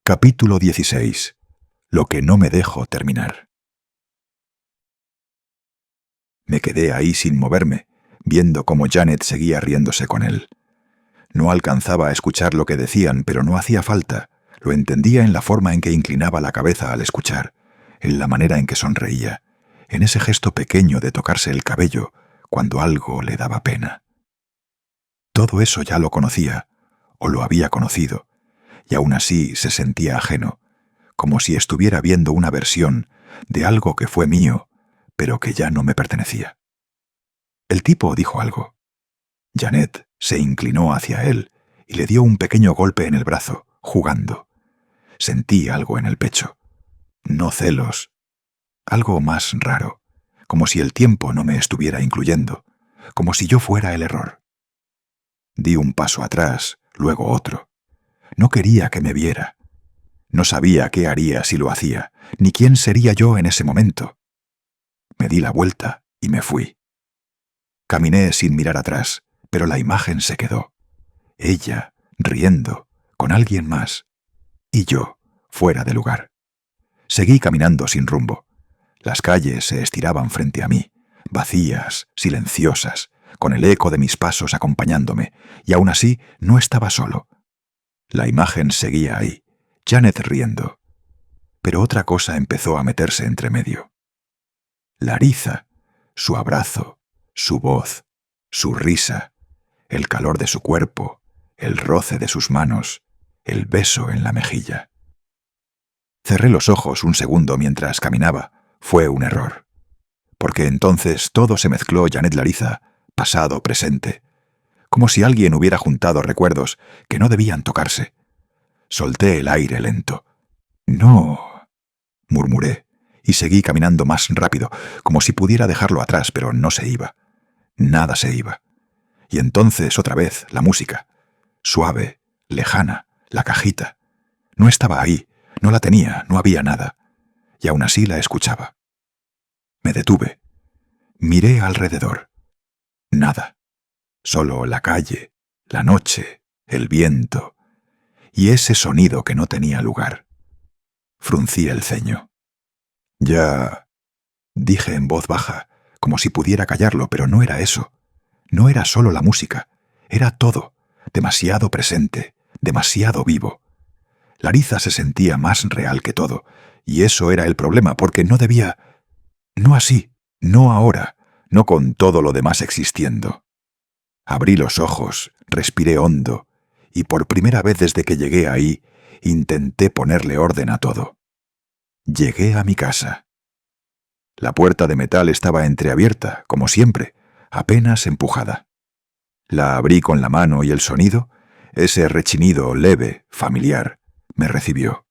Capítulo 16. Lo que no me dejo terminar. Me quedé ahí sin moverme, viendo cómo Janet seguía riéndose con él. No alcanzaba a escuchar lo que decían, pero no hacía falta. Lo entendía en la forma en que inclinaba la cabeza al escuchar, en la manera en que sonreía, en ese gesto pequeño de tocarse el cabello cuando algo le daba pena. Todo eso ya lo conocía, o lo había conocido, y aún así se sentía ajeno, como si estuviera viendo una versión de algo que fue mío, pero que ya no me pertenecía. El tipo dijo algo. Janet se inclinó hacia él y le dio un pequeño golpe en el brazo, jugando. Sentí algo en el pecho. No celos. Algo más raro, como si el tiempo no me estuviera incluyendo, como si yo fuera el error. Di un paso atrás, luego otro. No quería que me viera. No sabía qué haría si lo hacía, ni quién sería yo en ese momento. Me di la vuelta y me fui. Caminé sin mirar atrás, pero la imagen se quedó. Ella, riendo, con alguien más, y yo, fuera de lugar. Seguí caminando sin rumbo. Las calles se estiraban frente a mí, vacías, silenciosas, con el eco de mis pasos acompañándome, y aún así no estaba solo. La imagen seguía ahí, Janet riendo. Pero otra cosa empezó a meterse entre medio. Larissa, su abrazo, su voz, su risa, el calor de su cuerpo, el roce de sus manos, el beso en la mejilla. Cerré los ojos un segundo mientras caminaba. Fue un error. Porque entonces todo se mezcló Janet-Larissa, pasado, presente, como si alguien hubiera juntado recuerdos que no debían tocarse. Solté el aire lento. «No», murmuré, y seguí caminando más rápido, como si pudiera dejarlo atrás, pero no se iba. Nada se iba. Y entonces otra vez la música. Suave, lejana, la cajita. No estaba ahí, no la tenía, no había nada. Y aún así la escuchaba. Me detuve. Miré alrededor. Nada. Solo la calle, la noche, el viento y ese sonido que no tenía lugar. Fruncí el ceño. «Ya», dije en voz baja, como si pudiera callarlo, pero no era eso. No era solo la música, era todo, demasiado presente, demasiado vivo. Larissa se sentía más real que todo, y eso era el problema, porque no debía... No así, no ahora, no con todo lo demás existiendo. Abrí los ojos, respiré hondo, y por primera vez desde que llegué ahí, intenté ponerle orden a todo. Llegué a mi casa. La puerta de metal estaba entreabierta, como siempre, apenas empujada. La abrí con la mano y el sonido, ese rechinido leve, familiar, me recibió.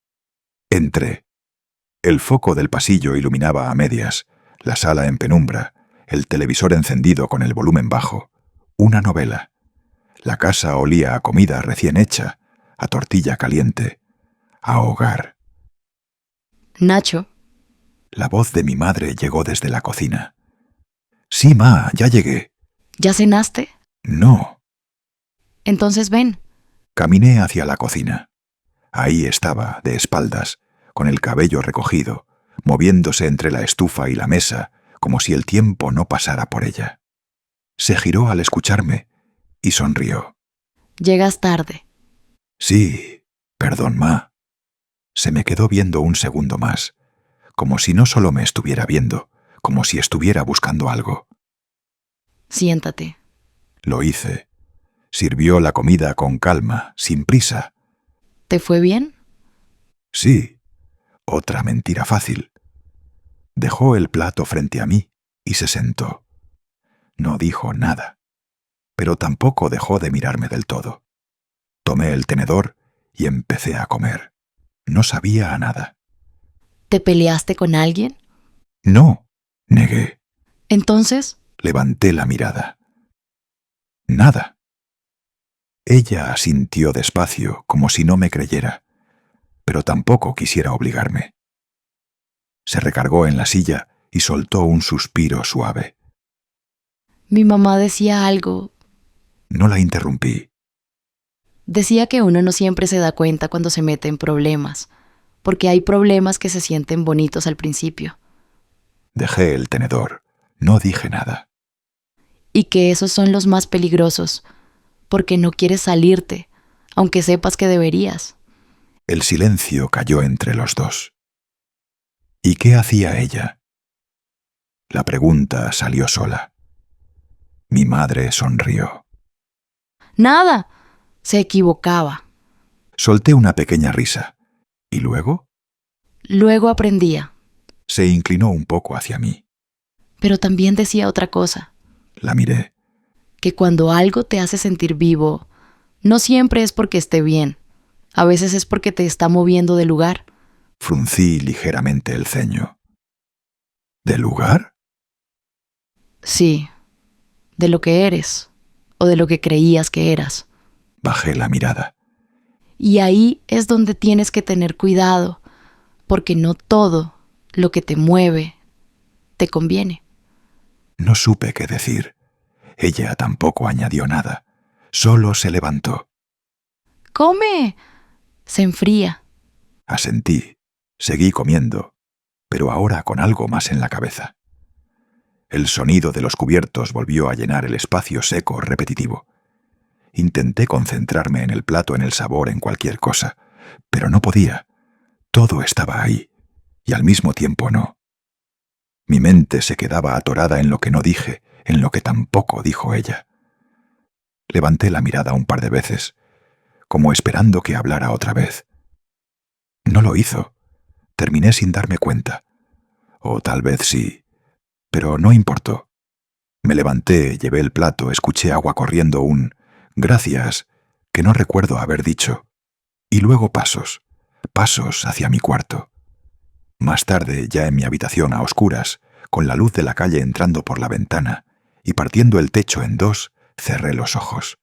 Entré. El foco del pasillo iluminaba a medias, la sala en penumbra, el televisor encendido con el volumen bajo, una novela. La casa olía a comida recién hecha, a tortilla caliente, a hogar. «Nacho». La voz de mi madre llegó desde la cocina. «Sí, ma, ya llegué». ¿Ya cenaste? «No». Entonces ven. Caminé hacia la cocina. Ahí estaba, de espaldas, con el cabello recogido, moviéndose entre la estufa y la mesa, como si el tiempo no pasara por ella. Se giró al escucharme y sonrió. Llegas tarde. «Sí, perdón, ma». Se me quedó viendo un segundo más, como si no solo me estuviera viendo, como si estuviera buscando algo. Siéntate. Lo hice. Sirvió la comida con calma, sin prisa. ¿Te fue bien? Sí, otra mentira fácil. Dejó el plato frente a mí y se sentó. No dijo nada, pero tampoco dejó de mirarme del todo. Tomé el tenedor y empecé a comer. No sabía a nada. ¿Te peleaste con alguien? «No», negué. Entonces, Levanté la mirada. Nada. Ella asintió despacio, como si no me creyera, pero tampoco quisiera obligarme. Se recargó en la silla y soltó un suspiro suave. mi mamá decía algo. No la interrumpí. Decía que uno no siempre se da cuenta cuando se mete en problemas, porque hay problemas que se sienten bonitos al principio, Dejé el tenedor. No dije nada. y que esos son los más peligrosos, porque no quieres salirte, aunque sepas que deberías. El silencio cayó entre los dos. ¿Y qué hacía ella? La pregunta salió sola. Mi madre sonrió. Nada, se equivocaba. Solté una pequeña risa. ¿Y luego? Luego aprendía, Se inclinó un poco hacia mí. pero también decía otra cosa, La miré. que cuando algo te hace sentir vivo, no siempre es porque esté bien, a veces es porque te está moviendo de lugar. Fruncí ligeramente el ceño. ¿De lugar? Sí, de lo que eres, o de lo que creías que eras. Bajé la mirada. Y ahí es donde tienes que tener cuidado, porque no todo lo que te mueve te conviene. No supe qué decir. Ella tampoco añadió nada. Solo se levantó. ¡Come! Se enfría. Asentí. Seguí comiendo, pero ahora con algo más en la cabeza. El sonido de los cubiertos volvió a llenar el espacio seco repetitivo. Intenté concentrarme en el plato, en el sabor, en cualquier cosa, pero no podía. Todo estaba ahí, y al mismo tiempo no. Mi mente se quedaba atorada en lo que no dije, en lo que tampoco dijo ella. Levanté la mirada un par de veces, como esperando que hablara otra vez. No lo hizo. Terminé sin darme cuenta. O tal vez sí, pero no importó. Me levanté, llevé el plato, escuché agua corriendo, un «gracias» que no recuerdo haber dicho, y luego pasos hacia mi cuarto. Más tarde, ya en mi habitación a oscuras, con la luz de la calle entrando por la ventana y partiendo el techo en dos, cerré los ojos.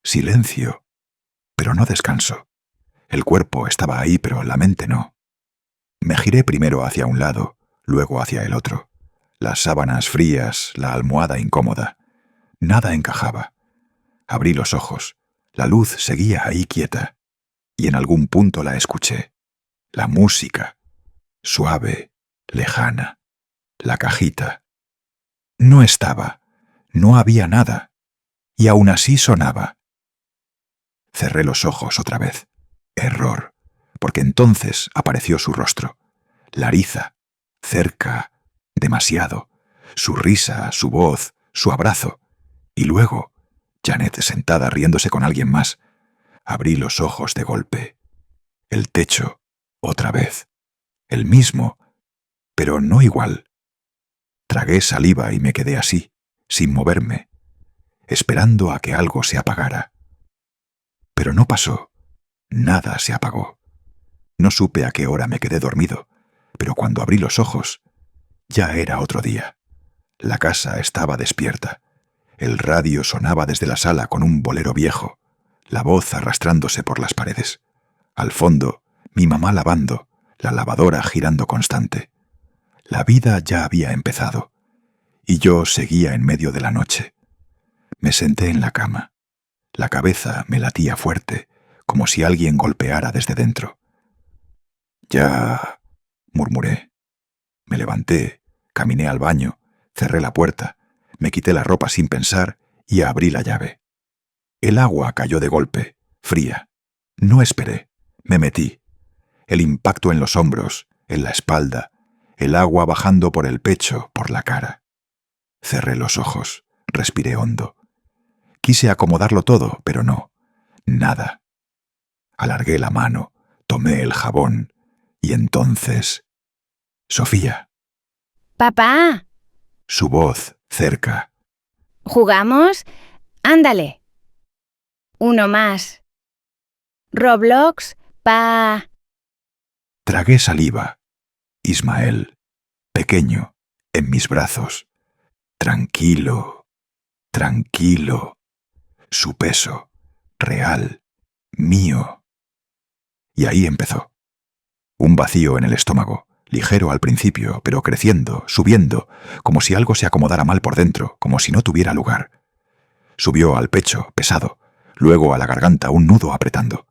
Silencio, pero no descanso. El cuerpo estaba ahí, pero la mente no. Me giré primero hacia un lado, luego hacia el otro. Las sábanas frías, la almohada incómoda. Nada encajaba. Abrí los ojos. La luz seguía ahí quieta. Y en algún punto la escuché. La música. Suave, lejana. La cajita. No estaba. No había nada. Y aún así sonaba. Cerré los ojos otra vez. Error. Porque entonces apareció su rostro. Lariza. Cerca. Demasiado. Su risa, su voz, su abrazo. Y luego, Janet sentada riéndose con alguien más. Abrí los ojos de golpe. El techo, otra vez. El mismo, pero no igual. Tragué saliva y me quedé así, sin moverme, esperando a que algo se apagara. Pero no pasó. Nada se apagó. No supe a qué hora me quedé dormido, pero cuando abrí los ojos, ya era otro día. La casa estaba despierta. El radio sonaba desde la sala con un bolero viejo, la voz arrastrándose por las paredes. Al fondo, mi mamá lavando, la lavadora girando constante. La vida ya había empezado, y yo seguía en medio de la noche. Me senté en la cama. La cabeza me latía fuerte, como si alguien golpeara desde dentro. «Ya», murmuré. Me levanté, caminé al baño, cerré la puerta, me quité la ropa sin pensar y abrí la llave. El agua cayó de golpe, fría. No esperé, me metí. El impacto en los hombros, en la espalda, el agua bajando por el pecho, por la cara. Cerré los ojos, respiré hondo. Quise acomodarlo todo, pero no, nada. Alargué la mano, tomé el jabón, y entonces... «Sofía». Papá, Su voz, cerca. ¿jugamos? Ándale. Uno más. Roblox, pa... Tragué saliva. Ismael, pequeño, en mis brazos. Tranquilo, tranquilo. Su peso, real, mío. Y ahí empezó. Un vacío en el estómago, ligero al principio, pero creciendo, subiendo, como si algo se acomodara mal por dentro, como si no tuviera lugar. Subió al pecho, pesado. luego a la garganta un nudo apretando.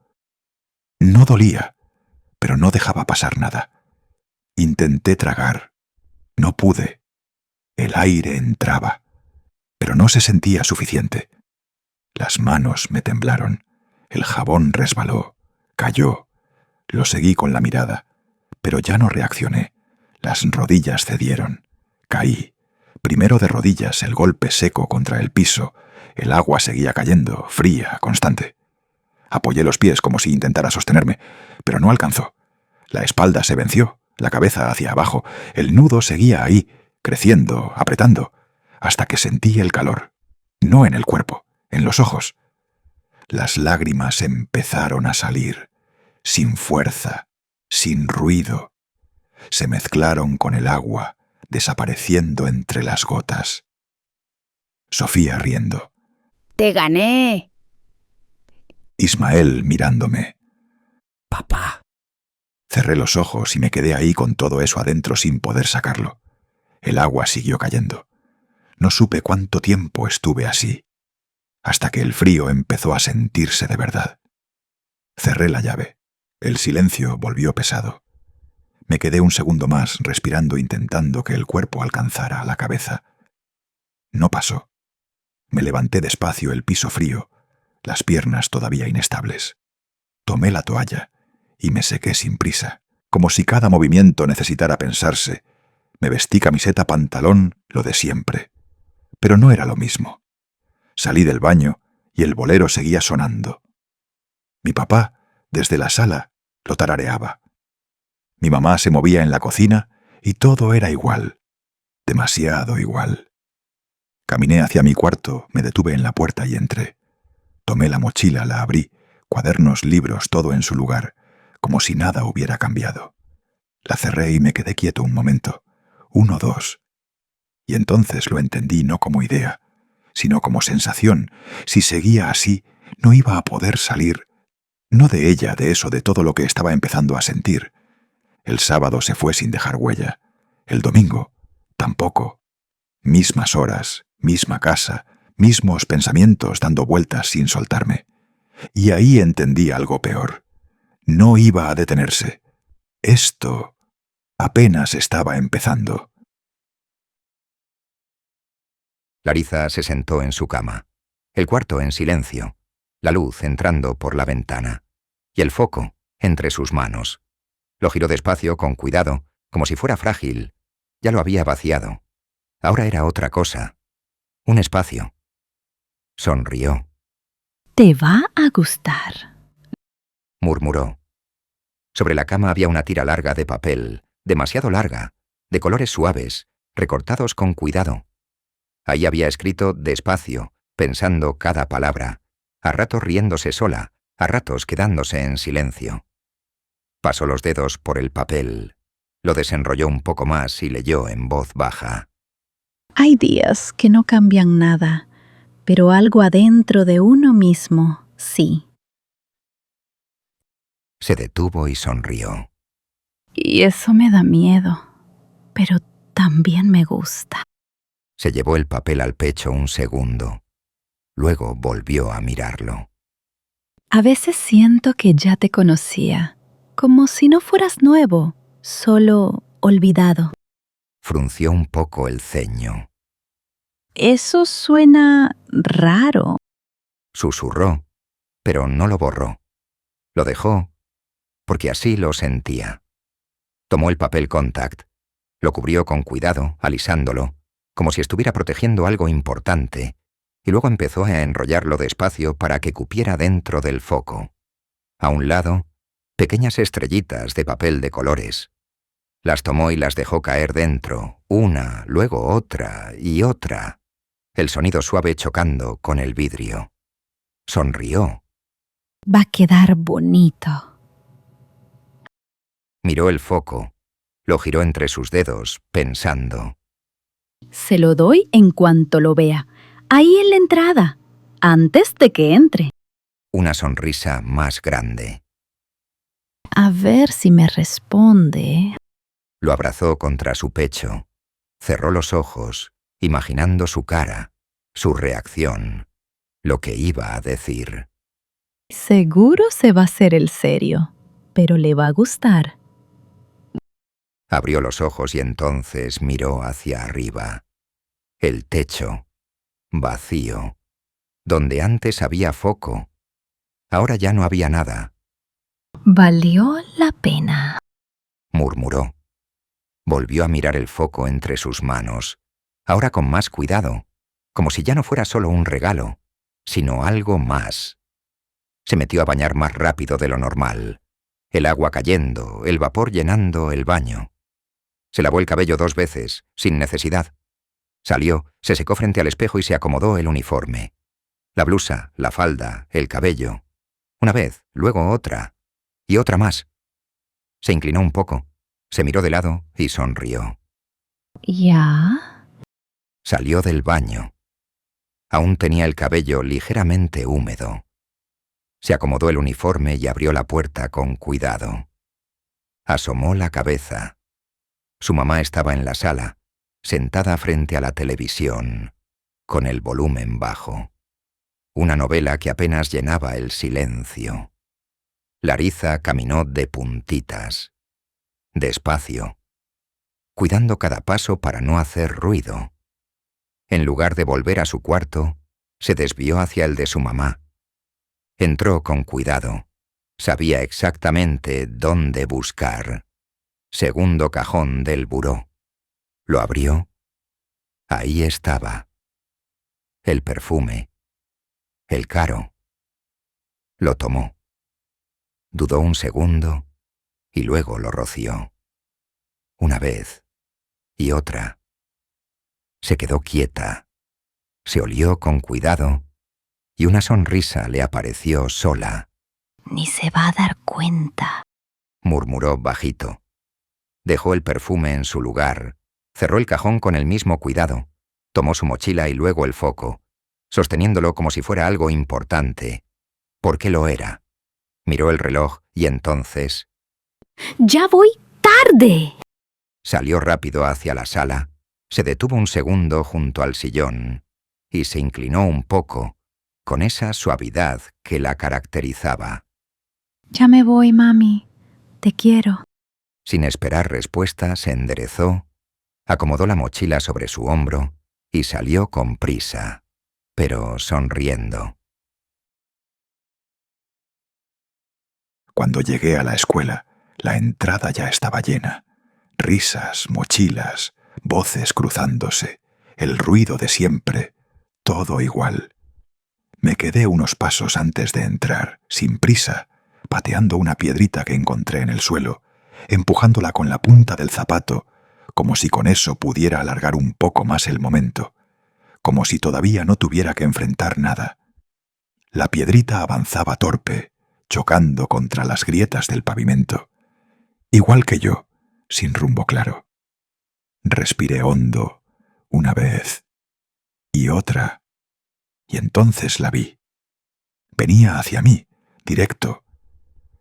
No dolía, pero no dejaba pasar nada. Intenté tragar. No pude. El aire entraba, pero no se sentía suficiente. Las manos me temblaron. El jabón resbaló, cayó. Lo seguí con la mirada, pero ya no reaccioné. Las rodillas cedieron. Caí. Primero de rodillas, el golpe seco contra el piso. El agua seguía cayendo, fría, constante. Apoyé los pies como si intentara sostenerme, pero no alcanzó. La espalda se venció, la cabeza hacia abajo. El nudo seguía ahí, creciendo, apretando, hasta que sentí el calor. No en el cuerpo, en los ojos. Las lágrimas empezaron a salir, sin fuerza, sin ruido. Se mezclaron con el agua, desapareciendo entre las gotas. Sofía riendo. ¡Te gané! Ismael mirándome. Papá. Cerré los ojos y me quedé ahí con todo eso adentro sin poder sacarlo. El agua siguió cayendo. No supe cuánto tiempo estuve así, hasta que el frío empezó a sentirse de verdad. Cerré la llave. El silencio volvió pesado. Me quedé un segundo más respirando, intentando que el cuerpo alcanzara a la cabeza. No pasó. Me levanté despacio, el piso frío, las piernas todavía inestables. Tomé la toalla y me sequé sin prisa, como si cada movimiento necesitara pensarse. Me vestí camiseta, pantalón, lo de siempre. Pero no era lo mismo. Salí del baño y el bolero seguía sonando. Mi papá, desde la sala, lo tarareaba. Mi mamá se movía en la cocina y todo era igual, demasiado igual. Caminé hacia mi cuarto, me detuve en la puerta y entré. Tomé la mochila, la abrí, cuadernos, libros, todo en su lugar, como si nada hubiera cambiado. La cerré y me quedé quieto un momento, 1, 2. Y entonces lo entendí no como idea, sino como sensación. Si seguía así, no iba a poder salir. No de ella, de eso, de todo lo que estaba empezando a sentir. El sábado se fue sin dejar huella. El domingo, tampoco. Mismas horas, misma casa, mismos pensamientos dando vueltas sin soltarme. Y ahí entendí algo peor. No iba a detenerse. Esto apenas estaba empezando. Larissa se sentó en su cama. El cuarto en silencio, la luz entrando por la ventana, y el foco entre sus manos. Lo giró despacio, con cuidado, como si fuera frágil. Ya lo había vaciado. Ahora era otra cosa. Un espacio. Sonrió. Te va a gustar. Murmuró. Sobre la cama había una tira larga de papel, demasiado larga, de colores suaves, recortados con cuidado. Ahí había escrito despacio, pensando cada palabra, a ratos riéndose sola, a ratos quedándose en silencio. Pasó los dedos por el papel, lo desenrolló un poco más y leyó en voz baja. Hay días que no cambian nada, pero algo adentro de uno mismo, sí. Se detuvo y sonrió. Y eso me da miedo, pero también me gusta. Se llevó el papel al pecho un segundo. Luego volvió a mirarlo. A veces siento que ya te conocía, como si no fueras nuevo, solo olvidado. Frunció un poco el ceño. Eso suena raro. Susurró, pero no lo borró. Lo dejó, porque así lo sentía. Tomó el papel contact, lo cubrió con cuidado, alisándolo, como si estuviera protegiendo algo importante, y luego empezó a enrollarlo despacio para que cupiera dentro del foco. A un lado, pequeñas estrellitas de papel de colores. Las tomó y las dejó caer dentro, una, luego otra y otra, el sonido suave chocando con el vidrio. Sonrió. Va a quedar bonito. Miró el foco, lo giró entre sus dedos, pensando. Se lo doy en cuanto lo vea, ahí en la entrada, antes de que entre. Una sonrisa más grande. A ver si me responde. Lo abrazó contra su pecho, cerró los ojos, imaginando su cara, su reacción, lo que iba a decir. Seguro se va a hacer el serio, pero le va a gustar. Abrió los ojos y entonces miró hacia arriba. El techo, vacío. Donde antes había foco, ahora ya no había nada, Valió la pena. murmuró. Volvió a mirar el foco entre sus manos, ahora con más cuidado, como si ya no fuera solo un regalo, sino algo más. Se metió a bañar más rápido de lo normal, el agua cayendo, el vapor llenando el baño. Se lavó el cabello 2 veces, sin necesidad. Salió, se secó frente al espejo y se acomodó el uniforme. La blusa, la falda, el cabello. Una vez, luego otra, y otra más. Se inclinó un poco, se miró de lado y sonrió. ¿Ya? Salió del baño. Aún tenía el cabello ligeramente húmedo. Se acomodó el uniforme y abrió la puerta con cuidado. Asomó la cabeza. Su mamá estaba en la sala, sentada frente a la televisión, con el volumen bajo. Una novela que apenas llenaba el silencio. Larissa caminó de puntitas, despacio, cuidando cada paso para no hacer ruido. En lugar de volver a su cuarto, se desvió hacia el de su mamá. Entró con cuidado. Sabía exactamente dónde buscar. Segundo cajón del buró. Lo abrió. Ahí estaba. El perfume. El caro. Lo tomó. Dudó un segundo y luego lo roció. Una vez y otra. Se quedó quieta. Se olió con cuidado y una sonrisa le apareció sola. Ni se va a dar cuenta. Murmuró bajito. Dejó el perfume en su lugar, cerró el cajón con el mismo cuidado, tomó su mochila y luego el foco, sosteniéndolo como si fuera algo importante, porque lo era. Miró el reloj y entonces ¡Ya voy tarde! salió rápido hacia la sala, se detuvo un segundo junto al sillón y se inclinó un poco, con esa suavidad que la caracterizaba. Ya me voy, mami. Te quiero. Sin esperar respuesta, se enderezó, acomodó la mochila sobre su hombro y salió con prisa, pero sonriendo. Cuando llegué a la escuela, la entrada ya estaba llena. Risas, mochilas, voces cruzándose, el ruido de siempre, todo igual. Me quedé unos pasos antes de entrar, sin prisa, pateando una piedrita que encontré en el suelo, empujándola con la punta del zapato, como si con eso pudiera alargar un poco más el momento, como si todavía no tuviera que enfrentar nada. La piedrita avanzaba torpe, chocando contra las grietas del pavimento, igual que yo, sin rumbo claro. Respiré hondo, una vez y otra, y entonces la vi. Venía hacia mí, directo,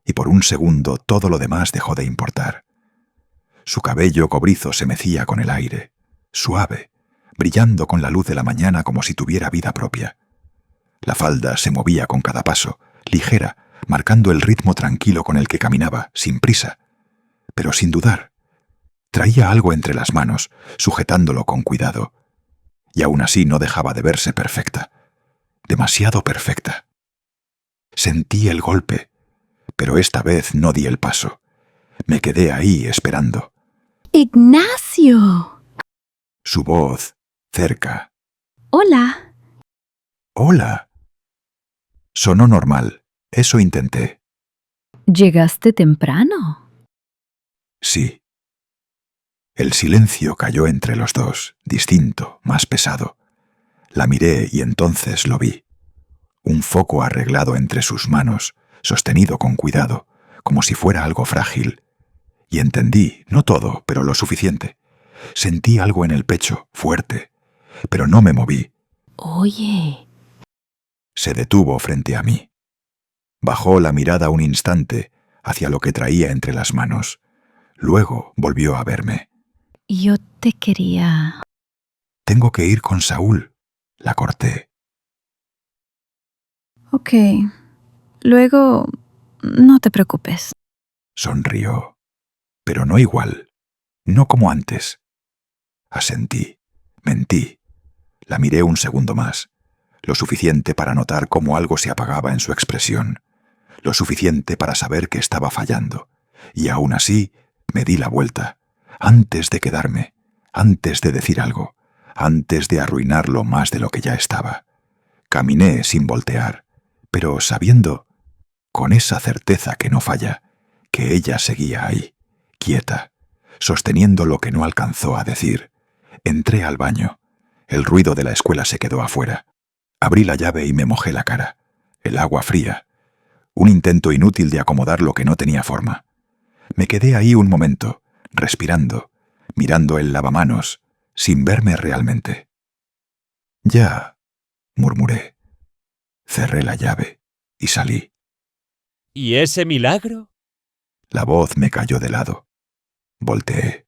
y por un segundo todo lo demás dejó de importar. Su cabello cobrizo se mecía con el aire, suave, brillando con la luz de la mañana como si tuviera vida propia. La falda se movía con cada paso, ligera, marcando el ritmo tranquilo con el que caminaba, sin prisa, pero sin dudar. Traía algo entre las manos, sujetándolo con cuidado, y aún así no dejaba de verse perfecta, demasiado perfecta. Sentí el golpe, pero esta vez no di el paso. Me quedé ahí esperando. ¡Ignacio! Su voz, cerca. Hola. ¡Hola! Sonó normal, eso intenté. ¿Llegaste temprano? Sí. El silencio cayó entre los dos, distinto, más pesado. La miré y entonces lo vi. Un foco arreglado entre sus manos, sostenido con cuidado, como si fuera algo frágil. Y entendí, no todo, pero lo suficiente. Sentí algo en el pecho, fuerte, pero no me moví. Oye. Se detuvo frente a mí. Bajó la mirada un instante hacia lo que traía entre las manos. Luego volvió a verme. Yo te quería... Tengo que ir con Saúl. La corté. Ok. Luego, no te preocupes. Sonrió, pero no igual, no como antes. Asentí, mentí. La miré un segundo más, lo suficiente para notar cómo algo se apagaba en su expresión, lo suficiente para saber que estaba fallando, y aún así me di la vuelta, antes de quedarme, antes de decir algo, antes de arruinarlo más de lo que ya estaba. Caminé sin voltear, pero sabiendo, con esa certeza que no falla, que ella seguía ahí, quieta, sosteniendo lo que no alcanzó a decir. Entré al baño. El ruido de la escuela se quedó afuera. Abrí la llave y me mojé la cara. El agua fría. Un intento inútil de acomodar lo que no tenía forma. Me quedé ahí un momento, respirando, mirando el lavamanos, sin verme realmente. Ya, murmuré. Cerré la llave y salí. ¿Y ese milagro? La voz me cayó de lado. Volteé.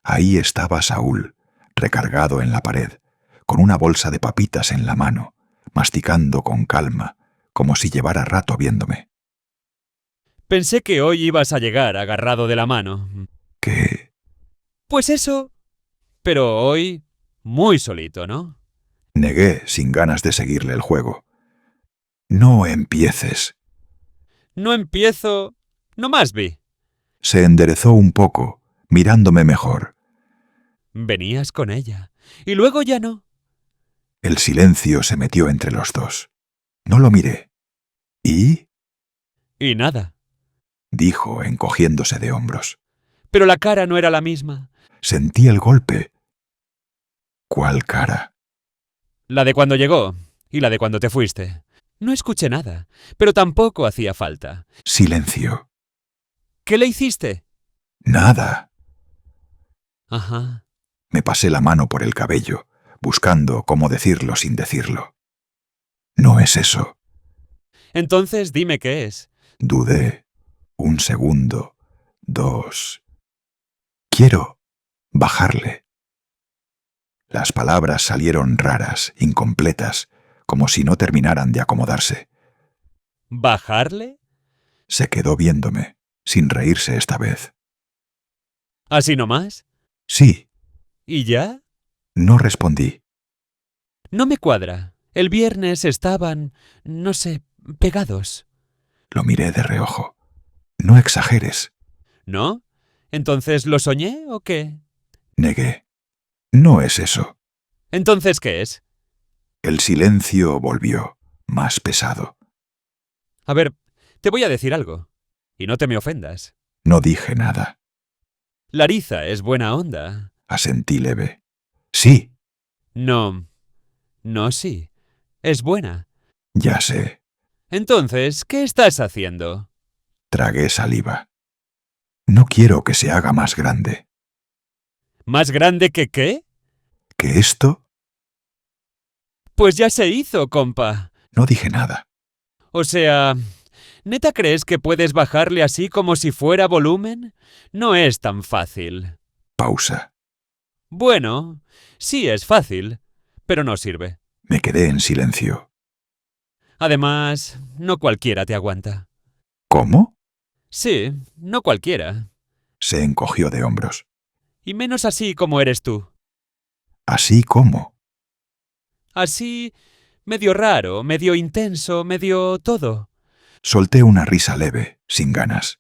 Ahí estaba Saúl, recargado en la pared, con una bolsa de papitas en la mano, masticando con calma, como si llevara rato viéndome. Pensé que hoy ibas a llegar agarrado de la mano. ¿Qué? Pues eso. Pero hoy, muy solito, ¿no? Negué, sin ganas de seguirle el juego. No empieces. No empiezo. Nomás vi. Se enderezó un poco, mirándome mejor. Venías con ella. Y luego ya no. El silencio se metió entre los dos. No lo miré. ¿Y? Y nada. Dijo, encogiéndose de hombros. Pero la cara no era la misma. Sentí el golpe. ¿Cuál cara? La de cuando llegó y la de cuando te fuiste. No escuché nada, pero tampoco hacía falta. Silencio. ¿Qué le hiciste? Nada. Ajá. Me pasé la mano por el cabello, buscando cómo decirlo sin decirlo. No es eso. Entonces dime qué es. Dudé. Un segundo. 2. Quiero bajarle. Las palabras salieron raras, incompletas, como si no terminaran de acomodarse. ¿Bajarle? Se quedó viéndome, sin reírse esta vez. ¿Así nomás? Sí. ¿Y ya? No respondí. No me cuadra. El viernes estaban, no sé, pegados. Lo miré de reojo. No exageres. ¿No? ¿Entonces lo soñé o qué? Negué. No es eso. ¿Entonces qué es? El silencio volvió, más pesado. A ver, te voy a decir algo. Y no te me ofendas. No dije nada. Larissa es buena onda. Asentí leve. Sí, No. No, sí. Es buena. ya sé. Entonces, ¿qué estás haciendo? Tragué saliva. No quiero que se haga más grande. ¿Más grande que qué? ¿Que esto? Pues ya se hizo, compa. No dije nada. O sea, ¿neta crees que puedes bajarle así como si fuera volumen? No es tan fácil. Pausa. Bueno, sí es fácil, pero no sirve. Me quedé en silencio. Además, no cualquiera te aguanta. ¿Cómo? Sí, no cualquiera. Se encogió de hombros. Y menos así como eres tú. ¿Así cómo? Así, medio raro, medio intenso, medio todo. Solté una risa leve, sin ganas.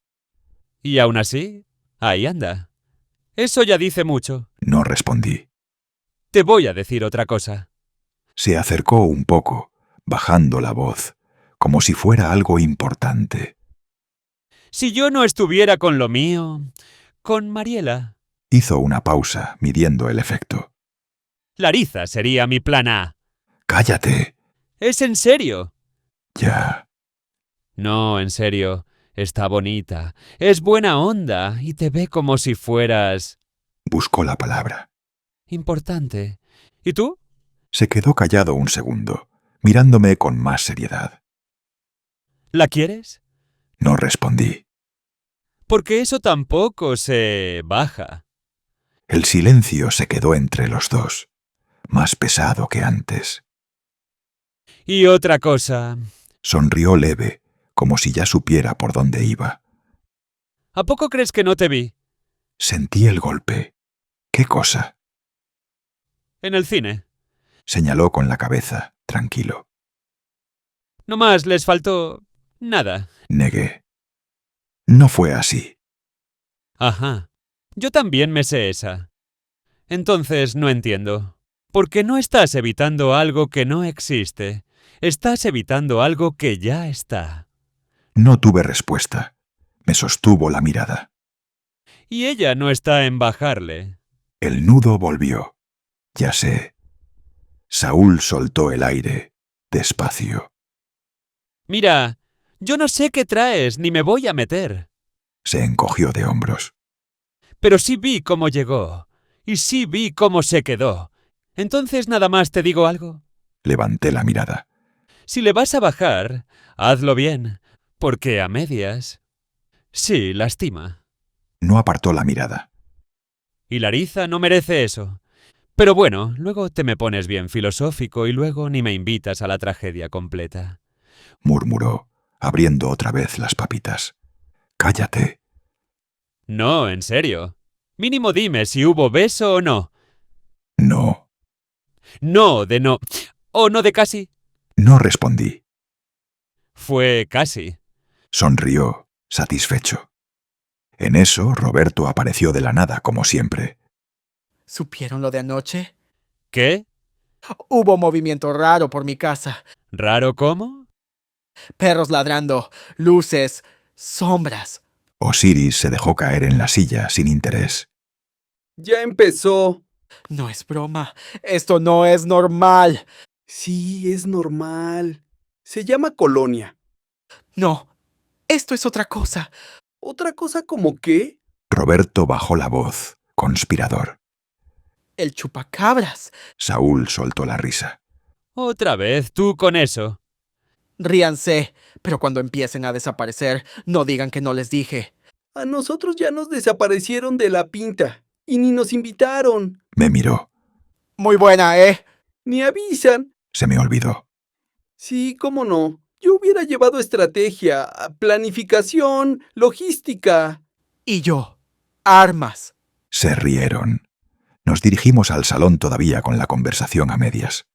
Y aún así, ahí anda. Eso ya dice mucho. No respondí. Te voy a decir otra cosa. Se acercó un poco, bajando la voz, como si fuera algo importante. Si yo no estuviera con lo mío, con Mariela, Hizo una pausa, midiendo el efecto. Larissa sería mi plan A. ¡Cállate! ¿Es en serio? Ya. No, en serio. Está bonita. Es buena onda y te ve como si fueras... Buscó la palabra. importante. ¿Y tú? Se quedó callado un segundo, mirándome con más seriedad. ¿La quieres? No respondí. Porque eso tampoco se baja. El silencio se quedó entre los dos, más pesado que antes. Y otra cosa. Sonrió leve, como si ya supiera por dónde iba. ¿A poco crees que no te vi? Sentí el golpe. ¿Qué cosa? En el cine. Señaló con la cabeza, tranquilo. No más les faltó... nada. Negué. No fue así. Ajá. Yo también me sé esa. Entonces no entiendo. Porque no estás evitando algo que no existe. Estás evitando algo que ya está. No tuve respuesta. Me sostuvo la mirada. Y ella no está en bajarle. El nudo volvió. Ya sé. Saúl soltó el aire, despacio. Mira, yo no sé qué traes, ni me voy a meter. Se encogió de hombros. Pero sí vi cómo llegó. Y sí vi cómo se quedó. Entonces nada más te digo algo. Levanté la mirada. Si le vas a bajar, hazlo bien. Porque a medias... sí, lastima. No apartó la mirada. Y Larissa no merece eso. Pero bueno, luego te me pones bien filosófico y luego ni me invitas a la tragedia completa. Murmuró, abriendo otra vez las papitas. Cállate. No, en serio. Mínimo dime si hubo beso o no. No. No de no. O no de casi. No respondí. Fue casi. Sonrió, satisfecho. En eso, Roberto apareció de la nada, como siempre. ¿Supieron lo de anoche? ¿Qué? Hubo movimiento raro por mi casa. ¿Raro cómo? Perros ladrando, luces, sombras. Osiris se dejó caer en la silla sin interés. Ya empezó. No es broma. Esto no es normal. Sí, es normal. Se llama colonia. No, esto es otra cosa. ¿Otra cosa como qué? Roberto bajó la voz, conspirador. El chupacabras. Saúl soltó la risa. Otra vez tú con eso. Ríanse, pero cuando empiecen a desaparecer, no digan que no les dije. A nosotros ya nos desaparecieron de la pinta. Y ni nos invitaron. Me miró. Muy buena, ¿eh? Ni avisan. Se me olvidó. Sí, cómo no. Yo hubiera llevado estrategia, planificación, logística. Y yo, armas. Se rieron. Nos dirigimos al salón todavía con la conversación a medias.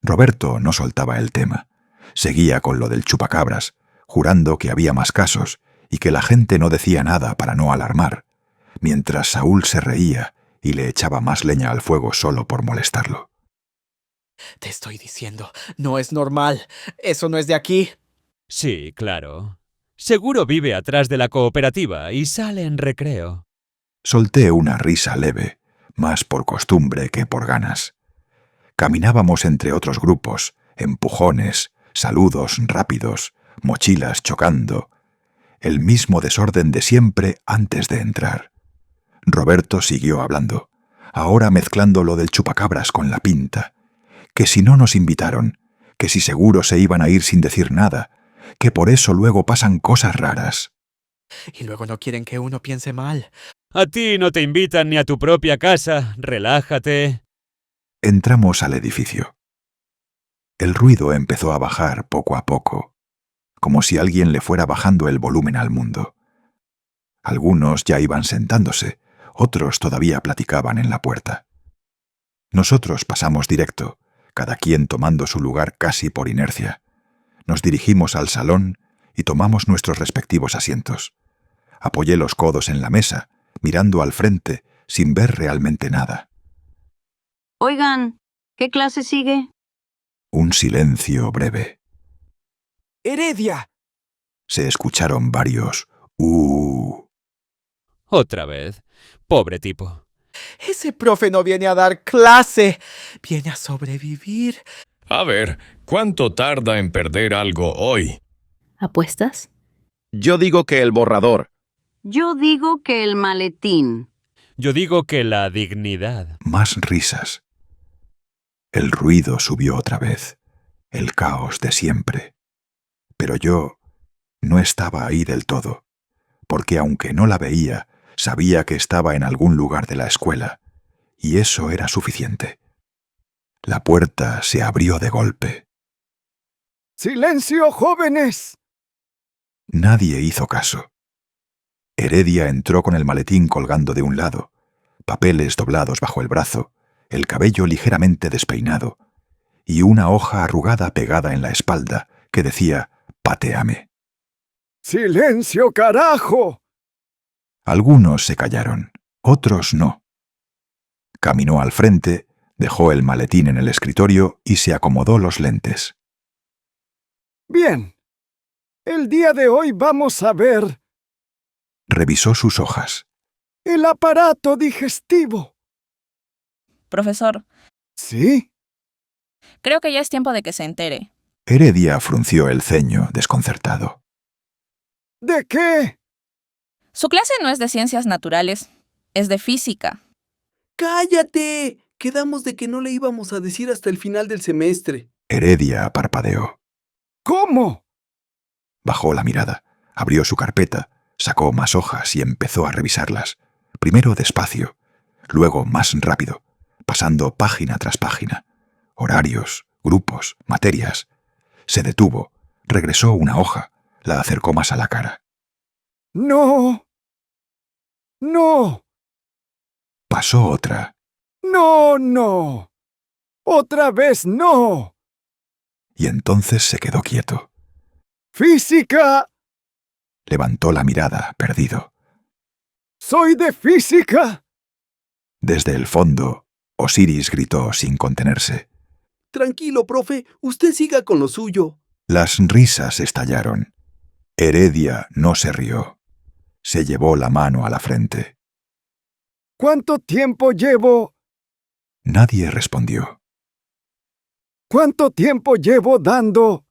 Roberto no soltaba el tema. Seguía con lo del chupacabras, jurando que había más casos y que la gente no decía nada para no alarmar, mientras Saúl se reía y le echaba más leña al fuego solo por molestarlo. Te estoy diciendo, no es normal. Eso no es de aquí. Sí, claro. Seguro vive atrás de la cooperativa y sale en recreo. Solté una risa leve, más por costumbre que por ganas. Caminábamos entre otros grupos, empujones, saludos rápidos, mochilas chocando. El mismo desorden de siempre antes de entrar. Roberto siguió hablando, ahora mezclando lo del chupacabras con la pinta. Que si no nos invitaron, que si seguro se iban a ir sin decir nada, que por eso luego pasan cosas raras. Y luego no quieren que uno piense mal. A ti no te invitan ni a tu propia casa. Relájate. Entramos al edificio. El ruido empezó a bajar poco a poco, como si alguien le fuera bajando el volumen al mundo. Algunos ya iban sentándose, otros todavía platicaban en la puerta. Nosotros pasamos directo, cada quien tomando su lugar casi por inercia. Nos dirigimos al salón y tomamos nuestros respectivos asientos. Apoyé los codos en la mesa, mirando al frente, sin ver realmente nada. Oigan, ¿qué clase sigue? Un silencio breve. ¡Heredia! Se escucharon varios Otra vez. Pobre tipo. Ese profe no viene a dar clase. Viene a sobrevivir. A ver, ¿cuánto tarda en perder algo hoy? ¿Apuestas? Yo digo que el borrador. Yo digo que el maletín. Yo digo que la dignidad. Más risas. El ruido subió otra vez, el caos de siempre. Pero yo no estaba ahí del todo, porque aunque no la veía, sabía que estaba en algún lugar de la escuela, y eso era suficiente. La puerta se abrió de golpe. ¡Silencio, jóvenes! Nadie hizo caso. Heredia entró con el maletín colgando de un lado, papeles doblados bajo el brazo, el cabello ligeramente despeinado y una hoja arrugada pegada en la espalda que decía «Patéame». ¡Silencio, carajo! Algunos se callaron, otros no. Caminó al frente, dejó el maletín en el escritorio y se acomodó los lentes. Bien. El día de hoy vamos a ver Revisó sus hojas. el aparato digestivo. Profesor, ¿Sí? creo que ya es tiempo de que se entere. Heredia frunció el ceño, desconcertado. ¿De qué? Su clase no es de ciencias naturales, es de física. ¡Cállate! Quedamos de que no le íbamos a decir hasta el final del semestre. Heredia parpadeó. ¿Cómo? Bajó la mirada, abrió su carpeta, sacó más hojas y empezó a revisarlas. Primero despacio, luego más rápido, pasando página tras página. Horarios, grupos, materias. Se detuvo, regresó una hoja, la acercó más a la cara. No. No. Pasó otra. No, no. Otra vez no. Y entonces se quedó quieto. ¡Física! Levantó la mirada, perdido. ¡Soy de física! Desde el fondo, Osiris gritó sin contenerse. Tranquilo, profe, usted siga con lo suyo. Las risas estallaron. Heredia no se rió. Se llevó la mano a la frente. ¿Cuánto tiempo llevo? Nadie respondió. ¿Cuánto tiempo llevo dando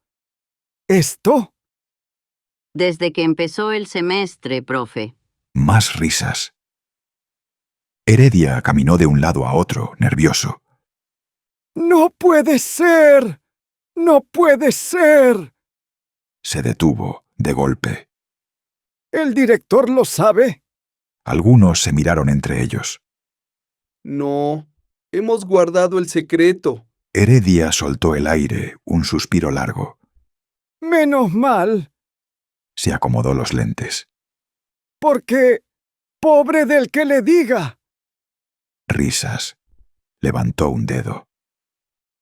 esto? Desde que empezó el semestre, profe. Más risas. Heredia caminó de un lado a otro, nervioso. ¡No puede ser! ¡No puede ser! Se detuvo, de golpe. ¿El director lo sabe? Algunos se miraron entre ellos. No, hemos guardado el secreto. Heredia soltó el aire, un suspiro largo. Menos mal, Se acomodó los lentes. porque pobre del que le diga. Risas. Levantó un dedo.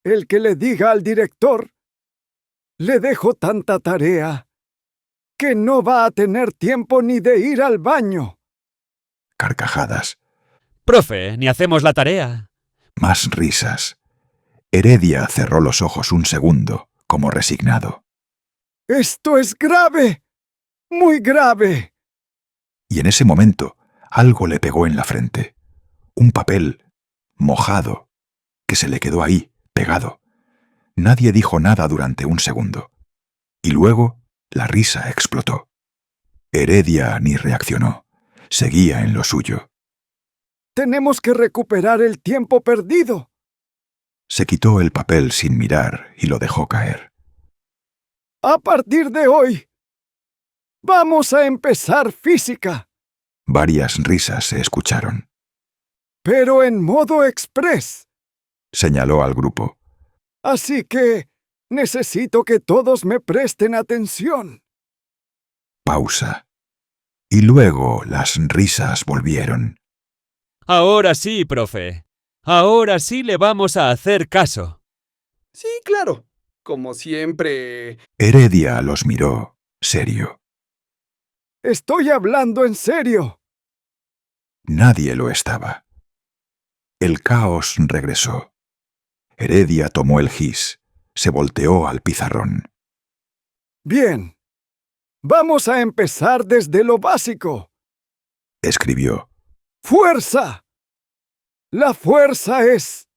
El que le diga al director, le dejo tanta tarea que no va a tener tiempo ni de ir al baño. Carcajadas. Profe, ni hacemos la tarea. Más risas. Heredia cerró los ojos un segundo, como resignado. Esto es grave, muy grave. Y en ese momento, algo le pegó en la frente. Un papel, mojado, que se le quedó ahí, pegado. Nadie dijo nada durante un segundo. Y luego, la risa explotó. Heredia ni reaccionó. Seguía en lo suyo. Tenemos que recuperar el tiempo perdido. Se quitó el papel sin mirar y lo dejó caer. A partir de hoy, vamos a empezar física, Varias risas se escucharon. pero en modo express. Señaló al grupo. Así que necesito que todos me presten atención. Pausa. Y luego las risas volvieron. Ahora sí, profe. Ahora sí le vamos a hacer caso. Sí, claro. Como siempre. Heredia los miró, serio. Estoy hablando en serio. Nadie lo estaba. El caos regresó. Heredia tomó el gis, se volteó al pizarrón. Bien. Vamos a empezar desde lo básico. Escribió. ¡Fuerza! La fuerza es...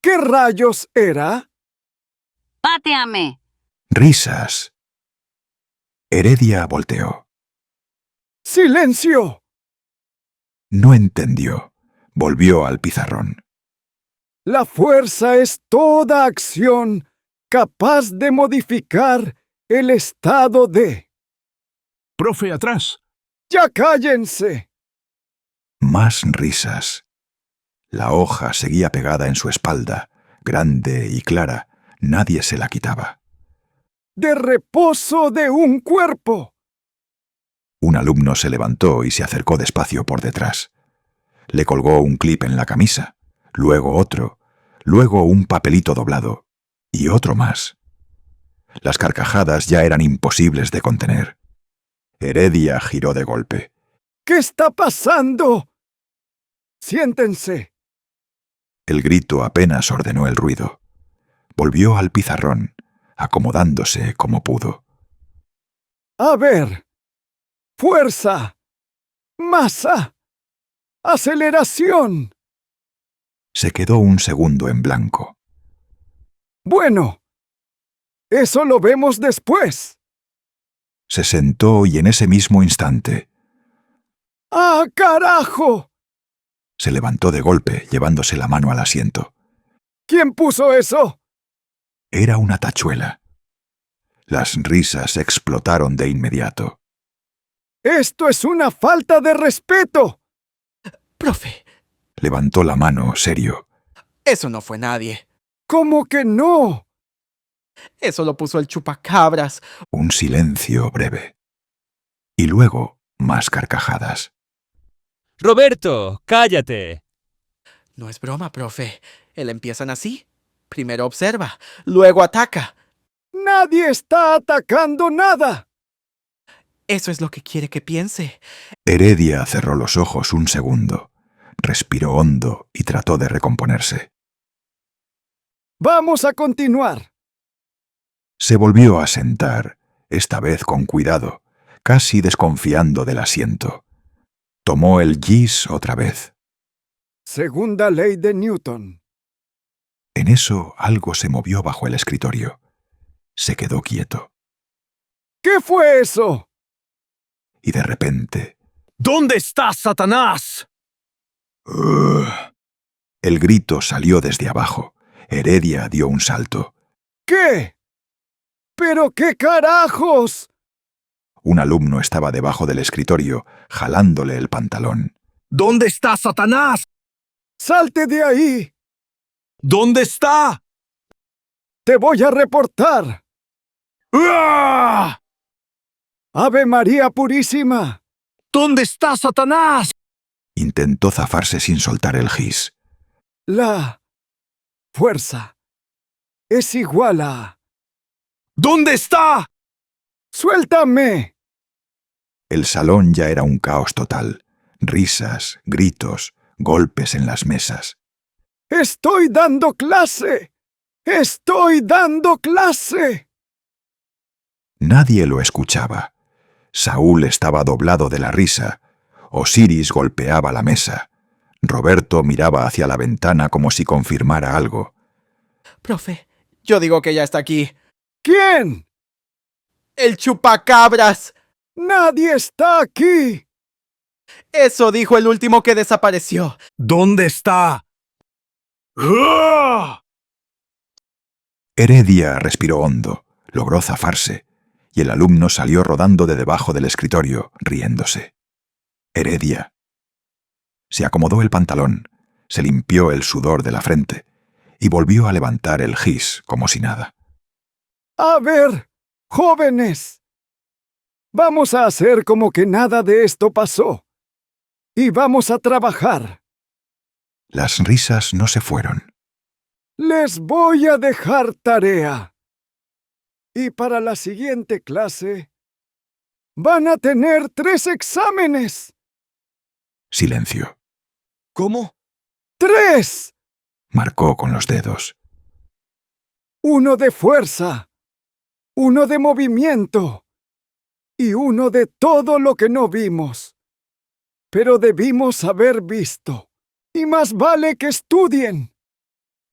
¿Qué rayos era? ¡Páteame! Risas. Heredia volteó. ¡Silencio! No entendió. Volvió al pizarrón. La fuerza es toda acción capaz de modificar el estado de... Profe, atrás. ¡Ya cállense! Más risas. La hoja seguía pegada en su espalda, grande y clara, Nadie se la quitaba. ¡De reposo de un cuerpo! Un alumno se levantó y se acercó despacio por detrás. Le colgó un clip en la camisa, luego otro, luego un papelito doblado y otro más. Las carcajadas ya eran imposibles de contener. Heredia giró de golpe. ¿Qué está pasando? Siéntense. El grito apenas ordenó el ruido. Volvió al pizarrón, acomodándose como pudo. A ver. Fuerza. Masa. Aceleración. Se quedó un segundo en blanco. Bueno. Eso lo vemos después. Se sentó y en ese mismo instante ¡Ah, carajo! se levantó de golpe, llevándose la mano al asiento. ¿Quién puso eso? Era una tachuela. Las risas explotaron de inmediato. ¡Esto es una falta de respeto! Profe, Levantó la mano, serio. eso no fue nadie. ¿Cómo que no? Eso lo puso el chupacabras. Un silencio breve. Y luego más carcajadas. Roberto, cállate. No es broma, profe. Él empiezan así. Primero observa, luego ataca. ¡Nadie está atacando nada! Eso es lo que quiere que piense. Heredia cerró los ojos un segundo, respiró hondo y trató de recomponerse. ¡Vamos a continuar! Se volvió a sentar, esta vez con cuidado, casi desconfiando del asiento. Tomó el gis otra vez. Segunda ley de Newton. En eso algo se movió bajo el escritorio. Se quedó quieto. ¿Qué fue eso? Y de repente... ¿Dónde está Satanás? El grito salió desde abajo. Heredia dio un salto. ¿Qué? ¿Pero qué carajos? Un alumno estaba debajo del escritorio, jalándole el pantalón. ¿Dónde está Satanás? ¡Salte de ahí! ¿Dónde está? ¡Te voy a reportar! ¡Ah! ¡Ave María Purísima! ¿Dónde está Satanás? Intentó zafarse sin soltar el gis. La fuerza es igual a... ¿Dónde está? ¡Suéltame! El salón ya era un caos total. Risas, gritos, golpes en las mesas. ¡Estoy dando clase! ¡Estoy dando clase! Nadie lo escuchaba. Saúl estaba doblado de la risa. Osiris golpeaba la mesa. Roberto miraba hacia la ventana como si confirmara algo. Profe, yo digo que ya está aquí. ¿Quién? ¡El chupacabras! ¡Nadie está aquí! Eso dijo el último que desapareció. ¿Dónde está? ¡Ah! Heredia respiró hondo, logró zafarse, y el alumno salió rodando de debajo del escritorio, riéndose. Heredia. Se acomodó el pantalón, se limpió el sudor de la frente, y volvió a levantar el gis como si nada. A ver, jóvenes. Vamos a hacer como que nada de esto pasó. Y vamos a trabajar. Las risas no se fueron. Les voy a dejar tarea. Y para la siguiente clase, van a tener 3 exámenes. Silencio. ¿Cómo? 3. Marcó con los dedos. 1 de fuerza, 1 de movimiento y 1 de todo lo que no vimos. Pero debimos haber visto. Y más vale que estudien.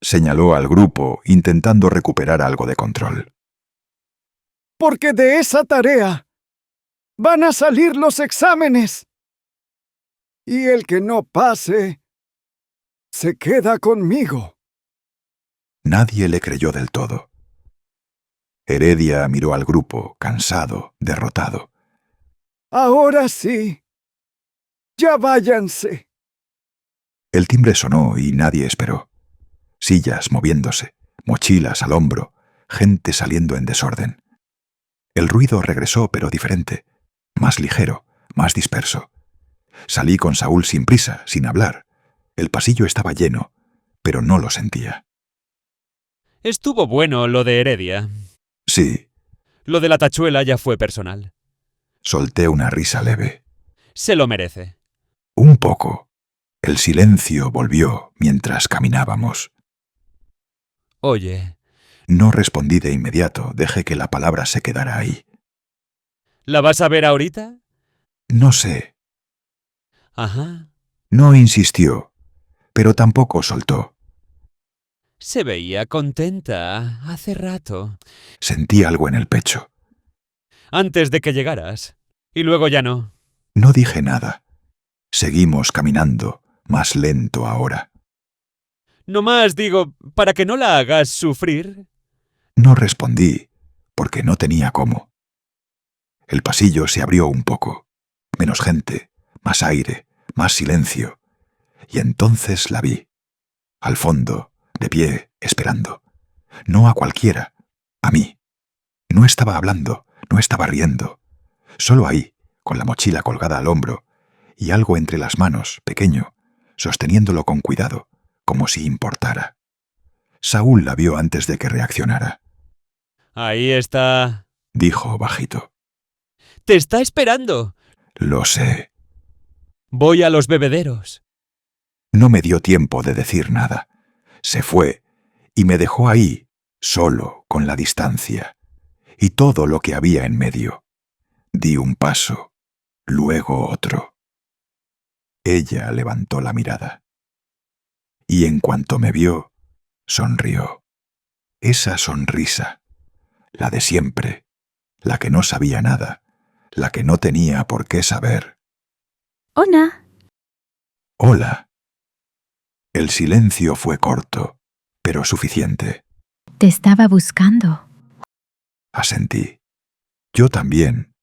Señaló al grupo, intentando recuperar algo de control. Porque de esa tarea van a salir los exámenes. Y el que no pase, se queda conmigo. Nadie le creyó del todo. Heredia miró al grupo, cansado, derrotado. Ahora sí. Ya váyanse. El timbre sonó y nadie esperó. Sillas moviéndose, mochilas al hombro, gente saliendo en desorden. El ruido regresó, pero diferente, más ligero, más disperso. Salí con Saúl sin prisa, sin hablar. El pasillo estaba lleno, pero no lo sentía. Estuvo bueno lo de Heredia. Sí. Lo de la tachuela ya fue personal. Solté una risa leve. Se lo merece. Un poco. El silencio volvió mientras caminábamos. Oye. No respondí de inmediato, dejé que la palabra se quedara ahí. ¿La vas a ver ahorita? No sé. Ajá. No insistió, pero tampoco soltó. Se veía contenta hace rato. Sentí algo en el pecho. Antes de que llegaras. Y luego ya no. No dije nada. Seguimos caminando, más lento ahora. No más digo, para que no la hagas sufrir. No respondí, porque no tenía cómo. El pasillo se abrió un poco. Menos gente, más aire, más silencio. Y entonces la vi. Al fondo, de pie, esperando. No a cualquiera, a mí. No estaba hablando, no estaba riendo. Solo ahí, con la mochila colgada al hombro, y algo entre las manos, pequeño, sosteniéndolo con cuidado, como si importara. Saúl la vio antes de que reaccionara. Ahí está. Dijo bajito. ¡Te está esperando! Lo sé. Voy a los bebederos. No me dio tiempo de decir nada. Se fue y me dejó ahí, solo, con la distancia, y todo lo que había en medio. Di un paso, luego otro. Ella levantó la mirada. Y en cuanto me vio, sonrió. Esa sonrisa, la de siempre, la que no sabía nada, la que no tenía por qué saber. Hola. Hola. El silencio fue corto, pero suficiente. Te estaba buscando. Asentí. Yo también.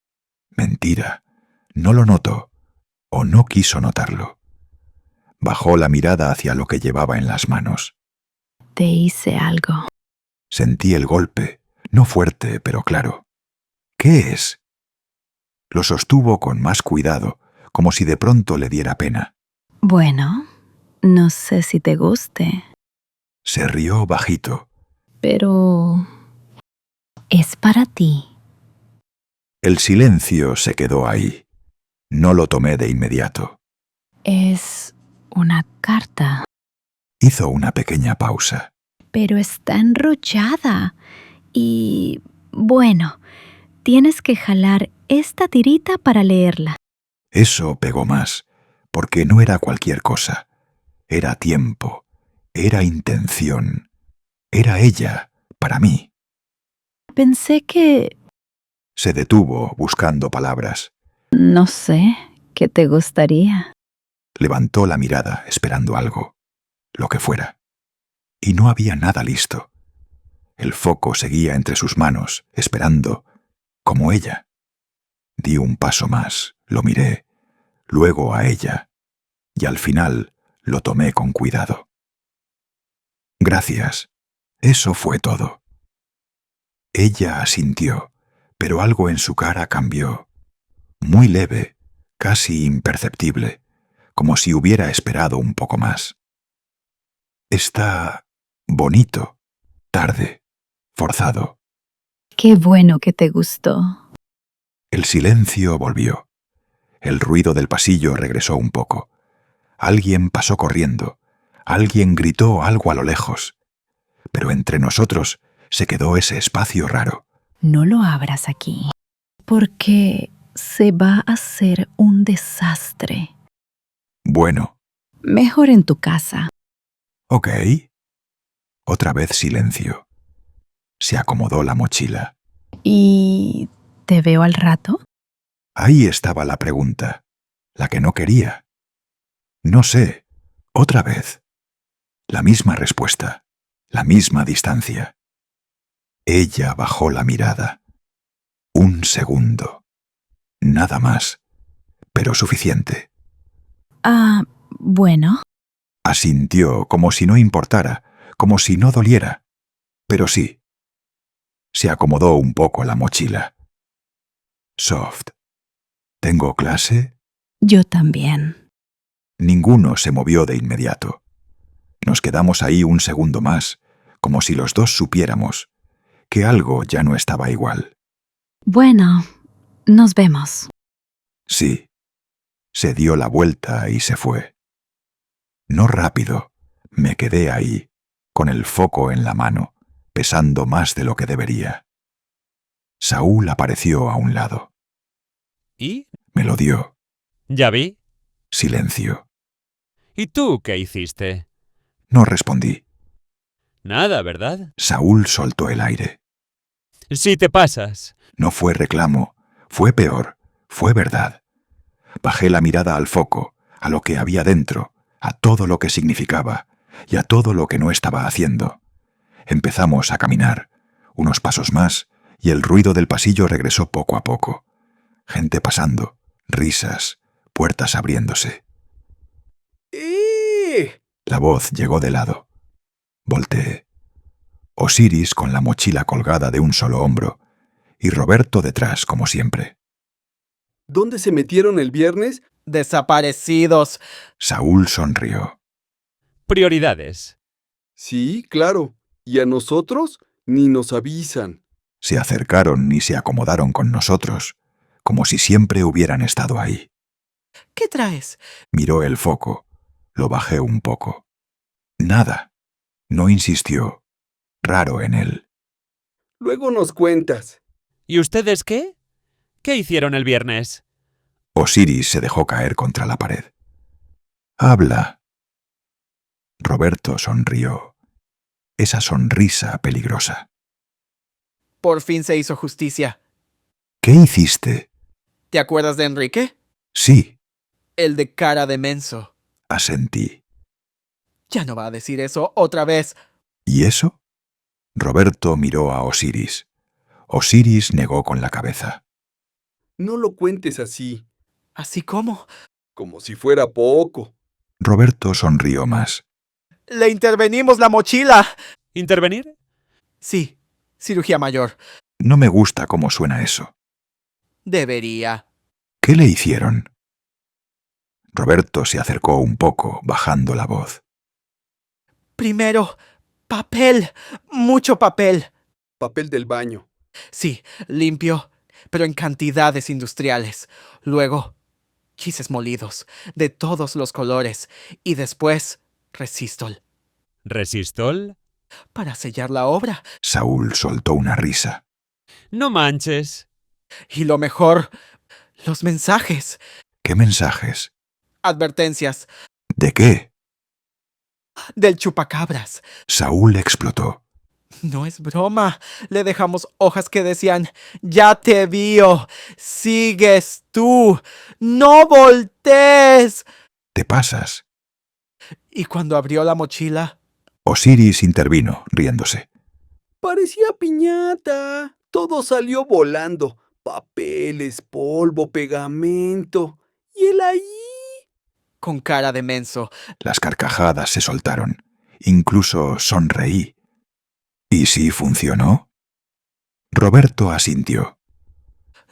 Mentira. No lo notó, o no quiso notarlo. Bajó la mirada hacia lo que llevaba en las manos. Te hice algo. Sentí el golpe, no fuerte, pero claro. ¿Qué es? Lo sostuvo con más cuidado, como si de pronto le diera pena. Bueno, no sé si te guste. Se rió bajito. Pero... es para ti. El silencio se quedó ahí. No lo tomé de inmediato. Es una carta. Hizo una pequeña pausa. Pero está enrollada. Y... bueno, tienes que jalar esta tirita para leerla. Eso pegó más, porque no era cualquier cosa. Era tiempo, era intención, era ella, para mí. Pensé que... Se detuvo buscando palabras. no sé, ¿qué te gustaría? Levantó la mirada esperando algo, lo que fuera. Y no había nada listo. El foco seguía entre sus manos, esperando, como ella. Di un paso más, lo miré, luego a ella, y al final lo tomé con cuidado. Gracias. Eso fue todo. Ella asintió, pero algo en su cara cambió. Muy leve, casi imperceptible, como si hubiera esperado un poco más. Está bonito, tarde, forzado. Qué bueno que te gustó. El silencio volvió. El ruido del pasillo regresó un poco. Alguien pasó corriendo. Alguien gritó algo a lo lejos. Pero entre nosotros se quedó ese espacio raro. No lo abras aquí, porque se va a hacer un desastre. Bueno. Mejor en tu casa. Ok. Otra vez silencio. Se acomodó la mochila. ¿Y te veo al rato? Ahí estaba la pregunta, la que no quería. No sé, otra vez. La misma respuesta, la misma distancia. Ella bajó la mirada. Un segundo. Nada más, pero suficiente. Ah, bueno. Asintió como si no importara, como si no doliera. Pero sí. Se acomodó un poco la mochila. Soft. ¿Tengo clase? Yo también. Ninguno se movió de inmediato. Nos quedamos ahí un segundo más, como si los dos supiéramos que algo ya no estaba igual. Bueno, nos vemos. Sí. Se dio la vuelta y se fue. No rápido, me quedé ahí, con el foco en la mano, pesando más de lo que debería. Saúl apareció a un lado. ¿Y? Me lo dio. ¿Ya vi? Silencio. ¿Y tú qué hiciste? No respondí. Nada, ¿verdad? Saúl soltó el aire. Si te pasas. No fue reclamo, fue peor, fue verdad. Bajé la mirada al foco, a lo que había dentro, a todo lo que significaba y a todo lo que no estaba haciendo. Empezamos a caminar, unos pasos más, y el ruido del pasillo regresó poco a poco. Gente pasando, risas, puertas abriéndose. La voz llegó de lado. Volteé. Osiris con la mochila colgada de un solo hombro, y Roberto detrás, como siempre. ¿Dónde se metieron el viernes? Desaparecidos. Saúl sonrió. Prioridades. Sí, claro. ¿Y a nosotros? Ni nos avisan. Se acercaron y se acomodaron con nosotros, como si siempre hubieran estado ahí. ¿Qué traes? Miró el foco. Lo bajé un poco. Nada. No insistió. Raro en él. Luego nos cuentas. ¿Y ustedes qué? ¿Qué hicieron el viernes? Osiris se dejó caer contra la pared. Habla. Roberto sonrió. Esa sonrisa peligrosa. Por fin se hizo justicia. ¿Qué hiciste? ¿Te acuerdas de Enrique? Sí, El de cara de menso. asentí. Ya no va a decir eso otra vez. ¿Y eso? Roberto miró a Osiris. Osiris negó con la cabeza. No lo cuentes así, ¿Así cómo? como si fuera poco. Roberto sonrió más. Le intervenimos la mochila. ¿Intervenir? Sí, cirugía mayor. No me gusta cómo suena eso. Debería. ¿Qué le hicieron? Roberto se acercó un poco, bajando la voz. Primero, papel. Mucho papel. Papel del baño. Sí, limpio, pero en cantidades industriales. Luego, quises molidos, de todos los colores. Y después, resistol. ¿Resistol? Para sellar la obra. Saúl soltó una risa. No manches. Y lo mejor, los mensajes. ¿Qué mensajes? Advertencias. ¿De qué? Del chupacabras. Saúl explotó. No es broma. Le dejamos hojas que decían, ya te vio. Sigues tú. No voltees. ¿Te pasas? Y cuando abrió la mochila, Osiris intervino, riéndose. Parecía piñata. Todo salió volando. Papeles, polvo, pegamento. ¿Y él ahí? con cara de menso. Las carcajadas se soltaron. Incluso sonreí. ¿Y si funcionó? Roberto asintió.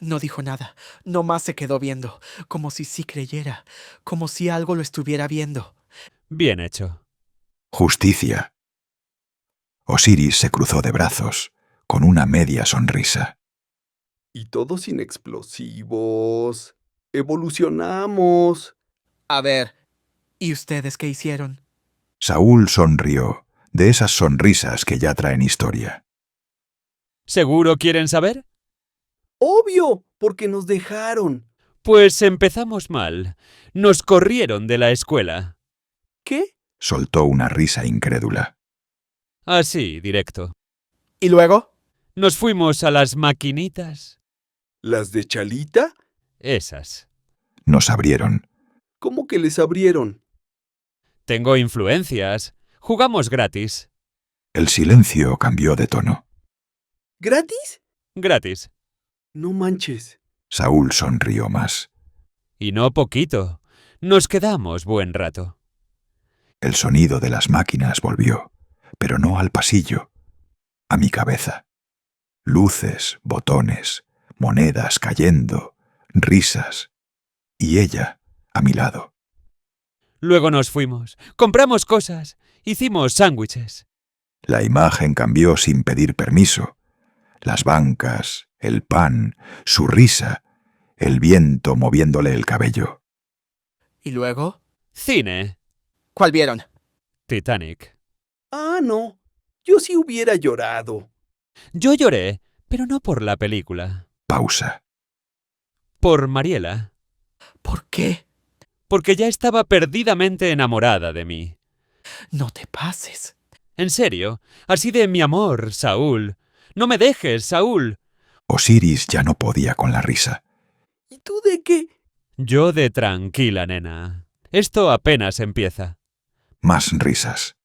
No dijo nada, nomás se quedó viendo, como si sí creyera, como si algo lo estuviera viendo. Bien hecho. Justicia. Osiris se cruzó de brazos, con una media sonrisa. Y todo sin explosivos. Evolucionamos. A ver, ¿y ustedes qué hicieron? Saúl sonrió, de esas sonrisas que ya traen historia. ¿Seguro quieren saber? Obvio, porque nos dejaron. Pues empezamos mal. Nos corrieron de la escuela. ¿Qué? Soltó una risa incrédula. Así, directo. ¿Y luego? Nos fuimos a las maquinitas. ¿Las de Chalita? Esas. Nos abrieron. ¿Cómo que les abrieron? Tengo influencias. Jugamos gratis. El silencio cambió de tono. ¿Gratis? Gratis. No manches. Saúl sonrió más. Y no poquito. Nos quedamos buen rato. El sonido de las máquinas volvió, pero no al pasillo, a mi cabeza. Luces, botones, monedas cayendo, risas. Y ella, a mi lado. Luego nos fuimos, compramos cosas, hicimos sándwiches. La imagen cambió sin pedir permiso. Las bancas, el pan, su risa, el viento moviéndole el cabello. ¿Y luego? Cine. ¿Cuál vieron? Titanic. Ah, no. Yo sí hubiera llorado. Yo lloré, pero no por la película. Pausa. Por Mariela. ¿Por qué? Porque ya estaba perdidamente enamorada de mí. No te pases. En serio, así de mi amor, Saúl. No me dejes, Saúl. Osiris ya no podía con la risa. ¿Y tú de qué? Yo de tranquila, nena. Esto apenas empieza. Más risas.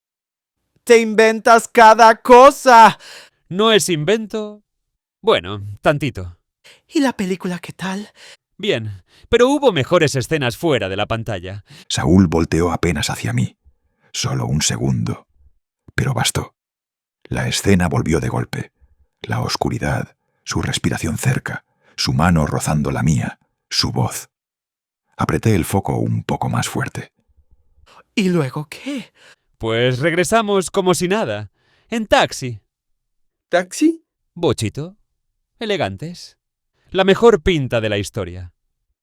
¡Te inventas cada cosa! ¿No es invento? Bueno, tantito. ¿Y la película qué tal? Bien, pero hubo mejores escenas fuera de la pantalla. Saúl volteó apenas hacia mí. Solo un segundo. Pero bastó. La escena volvió de golpe. La oscuridad, su respiración cerca, su mano rozando la mía, su voz. Apreté el foco un poco más fuerte. ¿Y luego qué? Pues regresamos como si nada. En taxi. ¿Taxi? Bochito. Elegantes. La mejor pinta de la historia.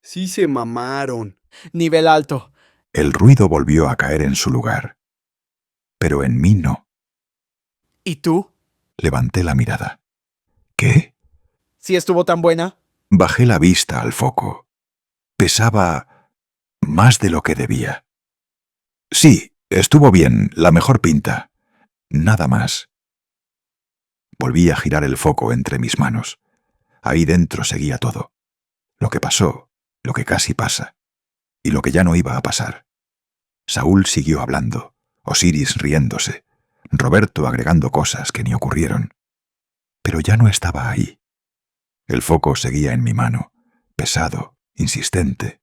Sí se mamaron. Nivel alto. El ruido volvió a caer en su lugar. Pero en mí no. ¿Y tú? Levanté la mirada. ¿Qué? ¿Sí estuvo tan buena? Bajé la vista al foco. Pesaba más de lo que debía. Sí, estuvo bien, la mejor pinta. Nada más. Volví a girar el foco entre mis manos. Ahí dentro seguía todo. Lo que pasó, lo que casi pasa, y lo que ya no iba a pasar. Saúl siguió hablando, Osiris riéndose, Roberto agregando cosas que ni ocurrieron. Pero ya no estaba ahí. El foco seguía en mi mano, pesado, insistente,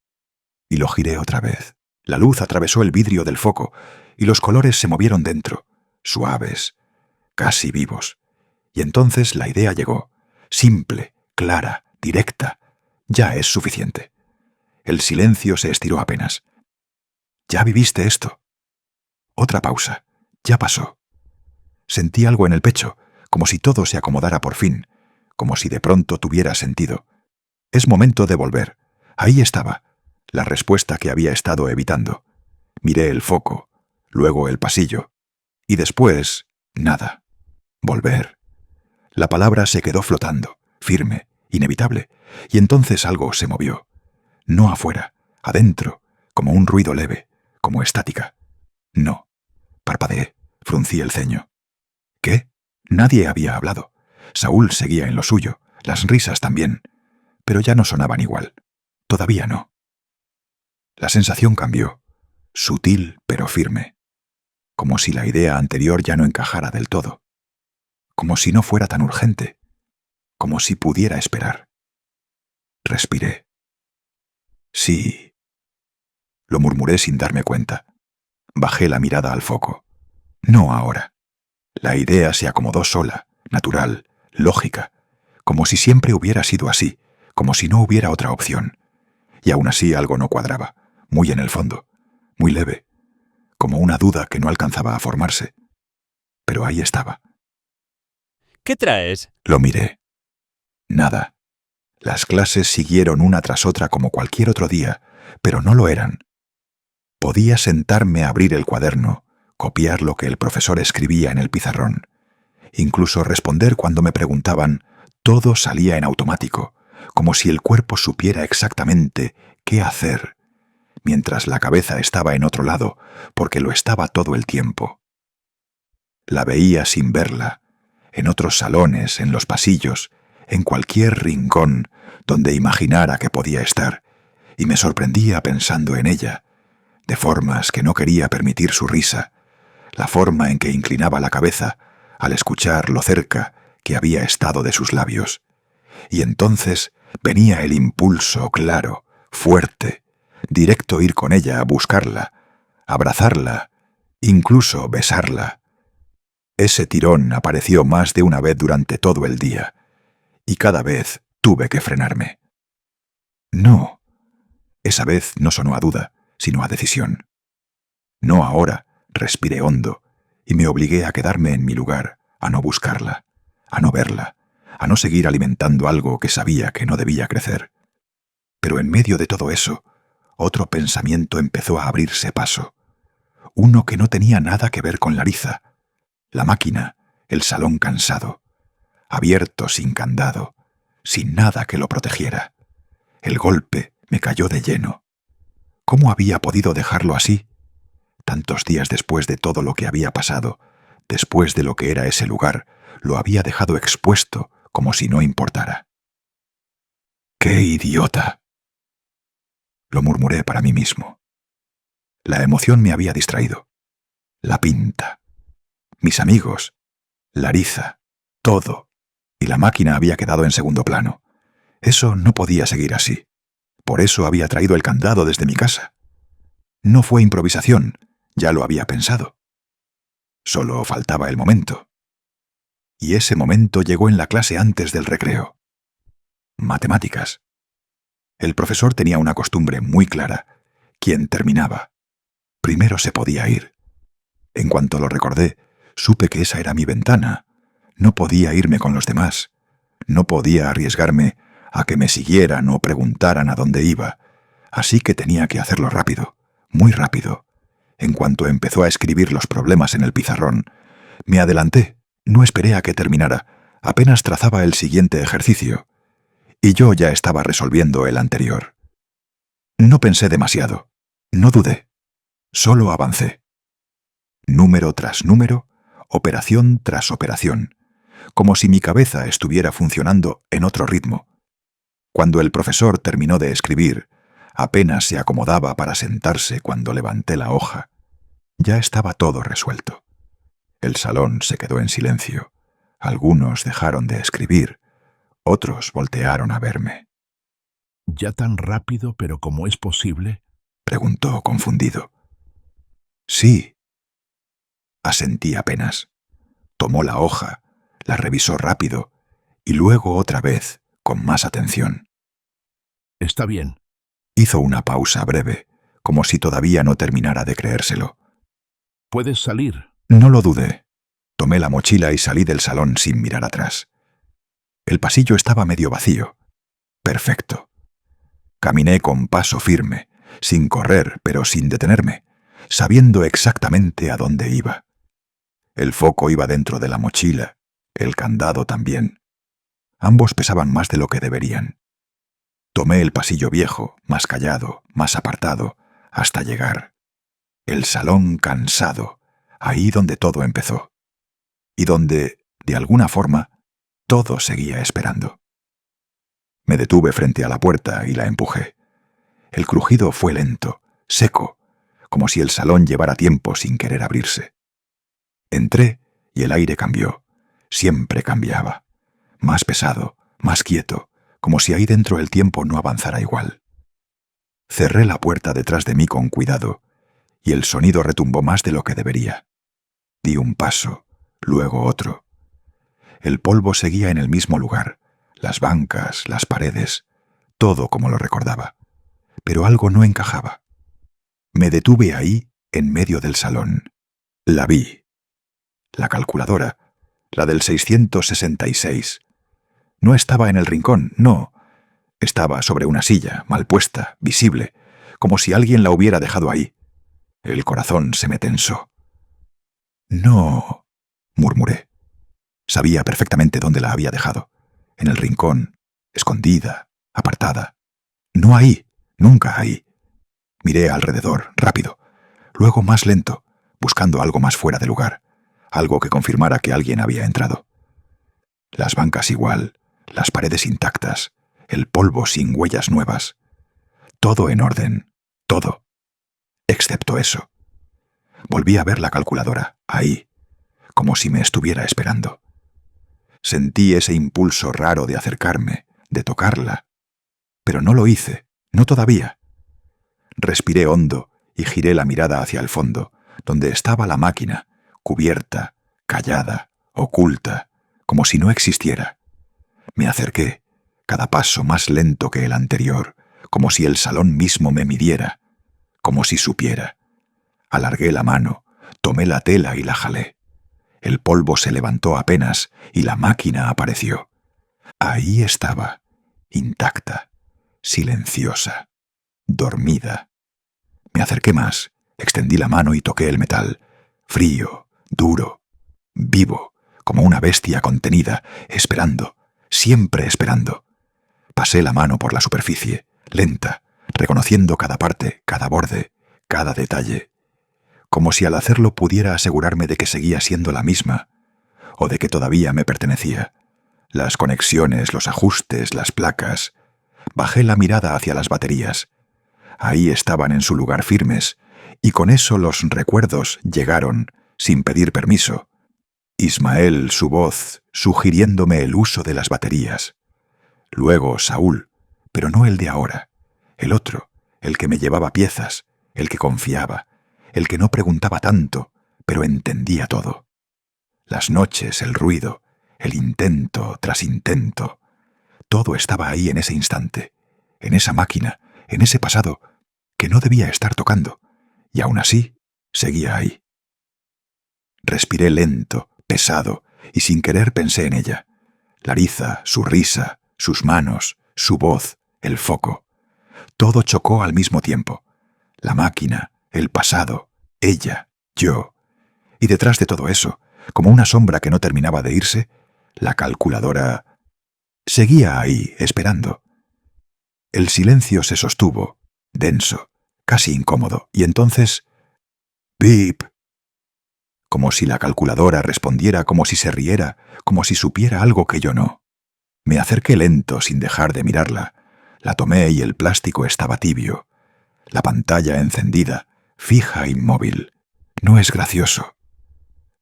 y lo giré otra vez. La luz atravesó el vidrio del foco y los colores se movieron dentro, suaves, casi vivos. Y entonces la idea llegó, simple, clara, directa. Ya es suficiente. El silencio se estiró apenas. ¿Ya viviste esto? Otra pausa. Ya pasó. Sentí algo en el pecho, como si todo se acomodara por fin, como si de pronto tuviera sentido. Es momento de volver. Ahí estaba, la respuesta que había estado evitando. Miré el foco, luego el pasillo, y después, nada. Volver. La palabra se quedó flotando, firme, inevitable, y entonces algo se movió. No afuera, adentro, como un ruido leve, como estática. No. Parpadeé, fruncí el ceño. ¿Qué? Nadie había hablado. Saúl seguía en lo suyo, las risas también, pero ya no sonaban igual. Todavía no. La sensación cambió, sutil pero firme, como si la idea anterior ya no encajara del todo, como si no fuera tan urgente, como si pudiera esperar. Respiré. Sí. Lo murmuré sin darme cuenta. Bajé la mirada al foco. No ahora. La idea se acomodó sola, natural, lógica, como si siempre hubiera sido así, como si no hubiera otra opción. Y aún así algo no cuadraba, muy en el fondo, muy leve, como una duda que no alcanzaba a formarse. Pero ahí estaba. ¿Qué traes? Lo miré. Nada. Las clases siguieron una tras otra como cualquier otro día, pero no lo eran. Podía sentarme a abrir el cuaderno, copiar lo que el profesor escribía en el pizarrón. Incluso responder cuando me preguntaban, todo salía en automático, como si el cuerpo supiera exactamente qué hacer, mientras la cabeza estaba en otro lado, porque lo estaba todo el tiempo. La veía sin verla, en otros salones, en los pasillos, en cualquier rincón donde imaginara que podía estar, y me sorprendía pensando en ella, de formas que no quería permitir su risa, la forma en que inclinaba la cabeza al escuchar lo cerca que había estado de sus labios. Y entonces venía el impulso claro, fuerte, directo ir con ella a buscarla, abrazarla, incluso besarla. Ese tirón apareció más de una vez durante todo el día, y cada vez tuve que frenarme. No, esa vez no sonó a duda, sino a decisión. No ahora, respiré hondo y me obligué a quedarme en mi lugar, a no buscarla, a no verla, a no seguir alimentando algo que sabía que no debía crecer. Pero en medio de todo eso, otro pensamiento empezó a abrirse paso. Uno que no tenía nada que ver con Larissa. La máquina, el salón cansado, abierto sin candado, sin nada que lo protegiera. El golpe me cayó de lleno. ¿Cómo había podido dejarlo así? Tantos días después de todo lo que había pasado, después de lo que era ese lugar, lo había dejado expuesto como si no importara. ¡Qué idiota!, lo murmuré para mí mismo. La emoción me había distraído. La pinta, mis amigos, Larissa, todo, y la máquina había quedado en segundo plano. Eso no podía seguir así. Por eso había traído el candado desde mi casa. No fue improvisación, ya lo había pensado. Solo faltaba el momento. Y ese momento llegó en la clase antes del recreo. Matemáticas. El profesor tenía una costumbre muy clara. Quien terminaba, primero se podía ir. En cuanto lo recordé, supe que esa era mi ventana. No podía irme con los demás. No podía arriesgarme a que me siguieran o preguntaran a dónde iba. Así que tenía que hacerlo rápido, muy rápido. En cuanto empezó a escribir los problemas en el pizarrón, me adelanté, no esperé a que terminara, apenas trazaba el siguiente ejercicio. Y yo ya estaba resolviendo el anterior. No pensé demasiado, no dudé, solo avancé. Número tras número, operación tras operación, como si mi cabeza estuviera funcionando en otro ritmo. Cuando el profesor terminó de escribir, apenas se acomodaba para sentarse cuando levanté la hoja. Ya estaba todo resuelto. El salón se quedó en silencio. Algunos dejaron de escribir. Otros voltearon a verme. ¿Ya tan rápido, pero cómo es posible?, preguntó confundido. Sí. Asentí apenas. Tomó la hoja, la revisó rápido y luego otra vez, con más atención. Está bien. Hizo una pausa breve, como si todavía no terminara de creérselo. ¿Puedes salir? No lo dudé. Tomé la mochila y salí del salón sin mirar atrás. El pasillo estaba medio vacío. Perfecto. Caminé con paso firme, sin correr, pero sin detenerme, sabiendo exactamente a dónde iba. El foco iba dentro de la mochila, el candado también. Ambos pesaban más de lo que deberían. Tomé el pasillo viejo, más callado, más apartado, hasta llegar. El salón cansado, ahí donde todo empezó. Y donde, de alguna forma, todo seguía esperando. Me detuve frente a la puerta y la empujé. El crujido fue lento, seco, como si el salón llevara tiempo sin querer abrirse. Entré y el aire cambió. Siempre cambiaba. Más pesado, más quieto, como si ahí dentro el tiempo no avanzara igual. Cerré la puerta detrás de mí con cuidado y el sonido retumbó más de lo que debería. Di un paso, luego otro. El polvo seguía en el mismo lugar, las bancas, las paredes, todo como lo recordaba. Pero algo no encajaba. Me detuve ahí, en medio del salón. La vi. La calculadora, la del 666. No estaba en el rincón, no. Estaba sobre una silla, mal puesta, visible, como si alguien la hubiera dejado ahí. El corazón se me tensó. No, murmuré. Sabía perfectamente dónde la había dejado. En el rincón, escondida, apartada. No ahí, nunca ahí. Miré alrededor, rápido, luego más lento, buscando algo más fuera de lugar, algo que confirmara que alguien había entrado. Las bancas igual, las paredes intactas, el polvo sin huellas nuevas. Todo en orden, todo. Excepto eso. Volví a ver la calculadora, ahí, como si me estuviera esperando. Sentí ese impulso raro de acercarme, de tocarla. Pero no lo hice, no todavía. Respiré hondo y giré la mirada hacia el fondo, donde estaba la máquina, cubierta, callada, oculta, como si no existiera. Me acerqué, cada paso más lento que el anterior, como si el salón mismo me midiera, como si supiera. Alargué la mano, tomé la tela y la jalé. El polvo se levantó apenas y la máquina apareció. Ahí estaba, intacta, silenciosa, dormida. Me acerqué más, extendí la mano y toqué el metal, frío, duro, vivo, como una bestia contenida, esperando, siempre esperando. Pasé la mano por la superficie, lenta, reconociendo cada parte, cada borde, cada detalle, como si al hacerlo pudiera asegurarme de que seguía siendo la misma, o de que todavía me pertenecía. Las conexiones, los ajustes, las placas. Bajé la mirada hacia las baterías. Ahí estaban en su lugar firmes, y con eso los recuerdos llegaron, sin pedir permiso. Ismael, su voz, sugiriéndome el uso de las baterías. Luego Saúl, pero no el de ahora, el otro, el que me llevaba piezas, el que confiaba, el que no preguntaba tanto, pero entendía todo. Las noches, el ruido, el intento tras intento, todo estaba ahí en ese instante, en esa máquina, en ese pasado, que no debía estar tocando, y aún así seguía ahí. Respiré lento, pesado, y sin querer pensé en ella. Larisa, su risa, sus manos, su voz, el foco. Todo chocó al mismo tiempo. La máquina, el pasado, ella, yo. Y detrás de todo eso, como una sombra que no terminaba de irse, la calculadora seguía ahí, esperando. El silencio se sostuvo, denso, casi incómodo, y entonces... ¡Bip! Como si la calculadora respondiera, como si se riera, como si supiera algo que yo no. Me acerqué lento, sin dejar de mirarla. La tomé y el plástico estaba tibio. La pantalla encendida, fija e inmóvil. No es gracioso.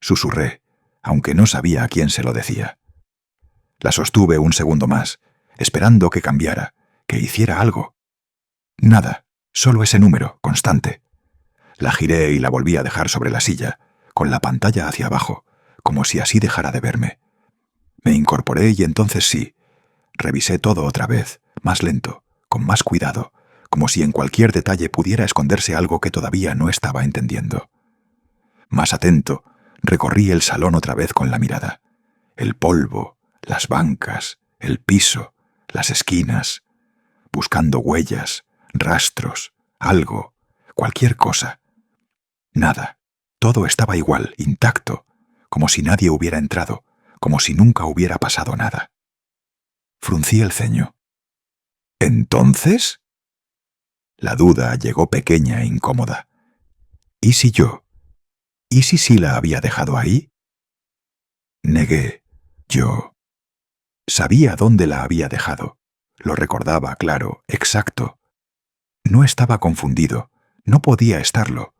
Susurré, aunque no sabía a quién se lo decía. La sostuve un segundo más, esperando que cambiara, que hiciera algo. Nada, solo ese número, constante. La giré y la volví a dejar sobre la silla, con la pantalla hacia abajo, como si así dejara de verme. Me incorporé y entonces sí, revisé todo otra vez, más lento, con más cuidado, como si en cualquier detalle pudiera esconderse algo que todavía no estaba entendiendo. Más atento, recorrí el salón otra vez con la mirada. El polvo, las bancas, el piso, las esquinas, buscando huellas, rastros, algo, cualquier cosa. Nada, todo estaba igual, intacto, como si nadie hubiera entrado, como si nunca hubiera pasado nada. Fruncí el ceño. ¿Entonces? La duda llegó pequeña e incómoda. ¿Y si yo? ¿Y si sí la había dejado ahí? Negué. Yo. Sabía dónde la había dejado. Lo recordaba, claro, exacto. No estaba confundido. No podía estarlo.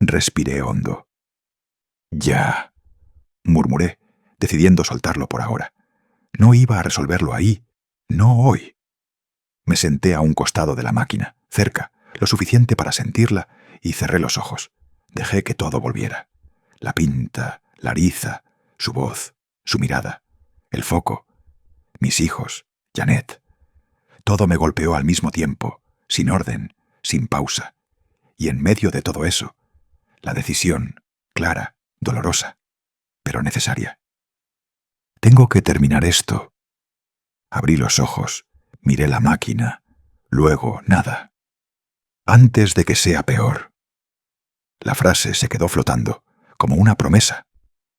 Respiré hondo. Ya, murmuré, decidiendo soltarlo por ahora. No iba a resolverlo ahí, no hoy. Me senté a un costado de la máquina, cerca, lo suficiente para sentirla, y cerré los ojos. Dejé que todo volviera. La pinta, Larisa, su voz, su mirada, el foco, mis hijos, Janet. Todo me golpeó al mismo tiempo, sin orden, sin pausa. Y en medio de todo eso, la decisión, clara, dolorosa, pero necesaria. Tengo que terminar esto. Abrí los ojos, miré la máquina, luego nada. Antes de que sea peor. La frase se quedó flotando, como una promesa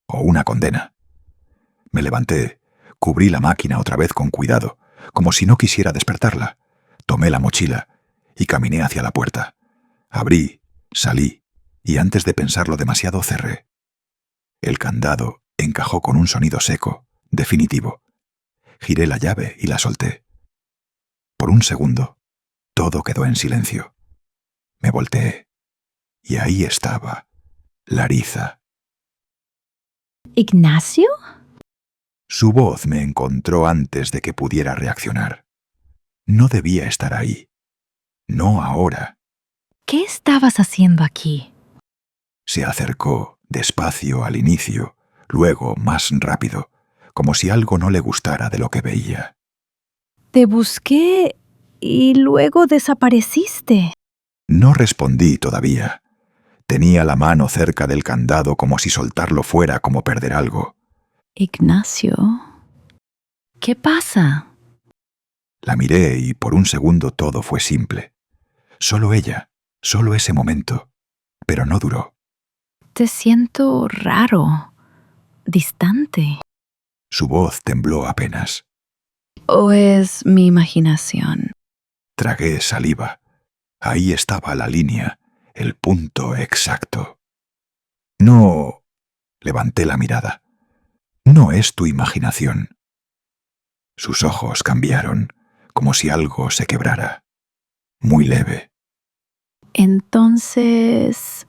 o una condena. Me levanté, cubrí la máquina otra vez con cuidado, como si no quisiera despertarla. Tomé la mochila y caminé hacia la puerta. Abrí, salí, y antes de pensarlo demasiado cerré. El candado encajó con un sonido seco, definitivo. Giré la llave y la solté. Por un segundo, todo quedó en silencio. Me volteé, y ahí estaba, Larisa. ¿Ignacio? Su voz me encontró antes de que pudiera reaccionar. No debía estar ahí. No ahora. ¿Qué estabas haciendo aquí? Se acercó, despacio al inicio, luego más rápido, como si algo no le gustara de lo que veía. Te busqué y luego desapareciste. No respondí todavía. Tenía la mano cerca del candado como si soltarlo fuera como perder algo. Ignacio, ¿qué pasa? La miré y por un segundo todo fue simple. Solo ella, solo ese momento. Pero no duró. Te siento raro, distante. Su voz tembló apenas. ¿O es mi imaginación? Tragué saliva. Ahí estaba la línea, el punto exacto. No... Levanté la mirada. No es tu imaginación. Sus ojos cambiaron, como si algo se quebrara. Muy leve. Entonces...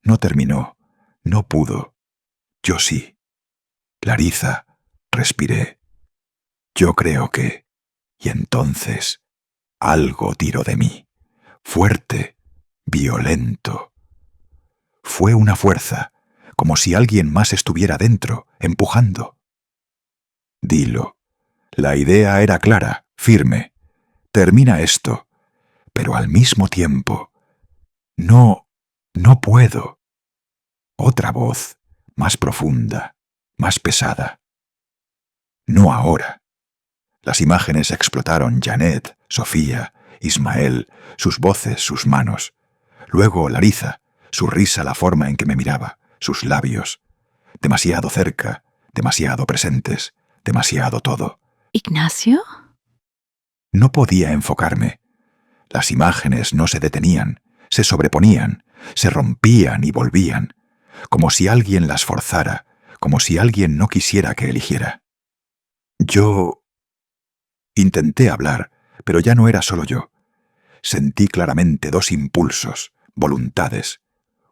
No terminó. No pudo. Yo sí. Larissa, respiré. Yo creo que... Y entonces... Algo tiró de mí. Fuerte, violento. Fue una fuerza, como si alguien más estuviera dentro, empujando. Dilo. La idea era clara, firme. Termina esto. Pero al mismo tiempo... No puedo. Otra voz, más profunda, más pesada. No ahora. Las imágenes explotaron: Janet, Sofía, Ismael, sus voces, sus manos. Luego Larissa, su risa, la forma en que me miraba, sus labios. Demasiado cerca, demasiado presentes, demasiado todo. ¿Ignacio? No podía enfocarme. Las imágenes no se detenían, se sobreponían, se rompían y volvían, como si alguien las forzara, como si alguien no quisiera que eligiera. Yo... Intenté hablar, pero ya no era solo yo. Sentí claramente dos impulsos, voluntades,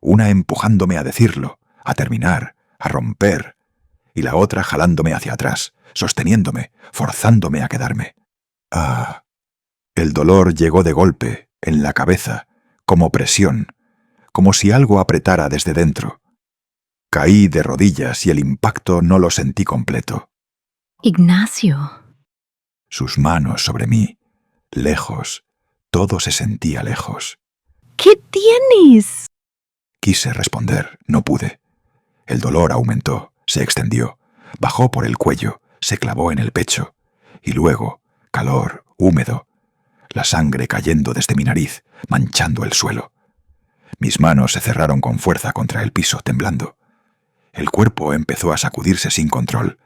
una empujándome a decirlo, a terminar, a romper, y la otra jalándome hacia atrás, sosteniéndome, forzándome a quedarme. Ah, el dolor llegó de golpe, en la cabeza, como presión, como si algo apretara desde dentro. Caí de rodillas y el impacto no lo sentí completo. Ignacio. Sus manos sobre mí, lejos, todo se sentía lejos. ¿Qué tienes? Quise responder, no pude. El dolor aumentó, se extendió, bajó por el cuello, se clavó en el pecho, y luego, calor, húmedo, la sangre cayendo desde mi nariz, manchando el suelo. Mis manos se cerraron con fuerza contra el piso, temblando. El cuerpo empezó a sacudirse sin control.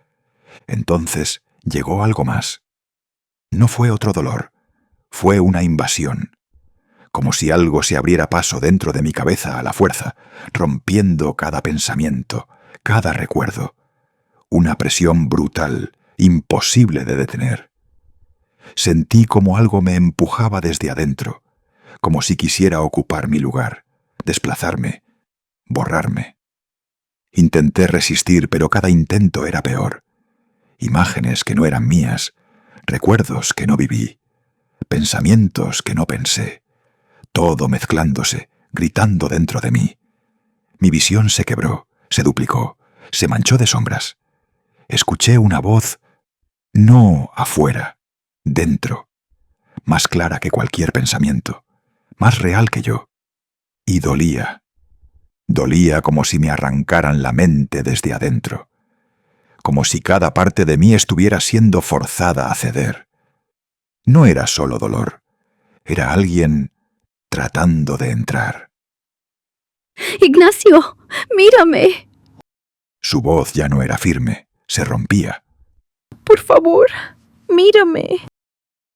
Entonces llegó algo más. No fue otro dolor, fue una invasión. Como si algo se abriera paso dentro de mi cabeza a la fuerza, rompiendo cada pensamiento, cada recuerdo. Una presión brutal, imposible de detener. Sentí como algo me empujaba desde adentro, como si quisiera ocupar mi lugar, desplazarme, borrarme. Intenté resistir, pero cada intento era peor. Imágenes que no eran mías, recuerdos que no viví, pensamientos que no pensé, todo mezclándose, gritando dentro de mí. Mi visión se quebró, se duplicó, se manchó de sombras. Escuché una voz, no afuera, dentro, más clara que cualquier pensamiento, más real que yo. Y dolía. Dolía como si me arrancaran la mente desde adentro, como si cada parte de mí estuviera siendo forzada a ceder. No era solo dolor, era alguien tratando de entrar. Ignacio, mírame. Su voz ya no era firme, se rompía. Por favor, mírame.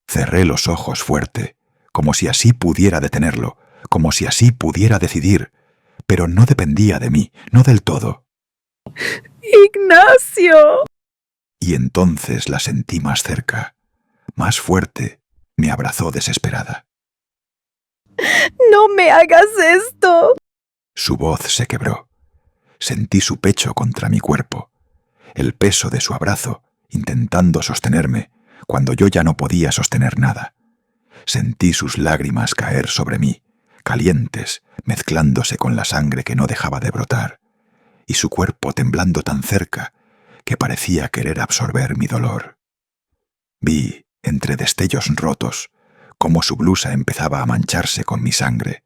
Cerré los ojos fuerte, como si así pudiera detenerlo, como si así pudiera decidir, pero no dependía de mí, no del todo. ¡Ignacio! Y entonces la sentí más cerca, más fuerte, me abrazó desesperada. ¡No me hagas esto! Su voz se quebró. Sentí su pecho contra mi cuerpo, el peso de su abrazo, intentando sostenerme, cuando yo ya no podía sostener nada. Sentí sus lágrimas caer sobre mí, calientes, mezclándose con la sangre que no dejaba de brotar, y su cuerpo temblando tan cerca que parecía querer absorber mi dolor. Vi, entre destellos rotos, cómo su blusa empezaba a mancharse con mi sangre,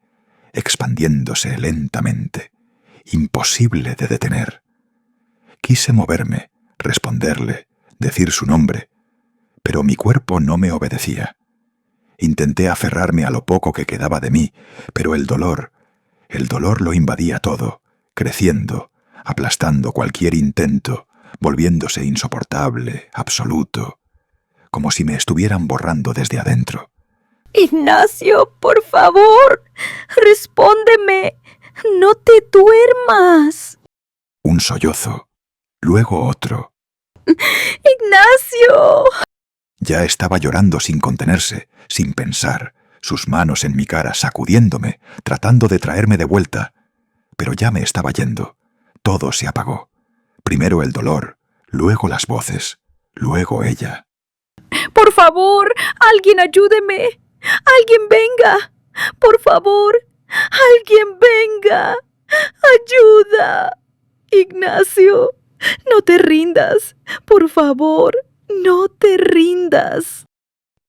expandiéndose lentamente, imposible de detener. Quise moverme, responderle, decir su nombre, pero mi cuerpo no me obedecía. Intenté aferrarme a lo poco que quedaba de mí, pero el dolor lo invadía todo, creciendo, aplastando cualquier intento, volviéndose insoportable, absoluto, como si me estuvieran borrando desde adentro. Ignacio, por favor, respóndeme. No te duermas. Un sollozo, luego otro. Ignacio. Ya estaba llorando sin contenerse, sin pensar, sus manos en mi cara sacudiéndome, tratando de traerme de vuelta. Pero ya me estaba yendo. Todo se apagó. Primero el dolor, luego las voces, luego ella. Por favor, alguien ayúdeme. Alguien venga. Por favor, alguien venga. Ayuda. Ignacio, no te rindas. Por favor, no te rindas.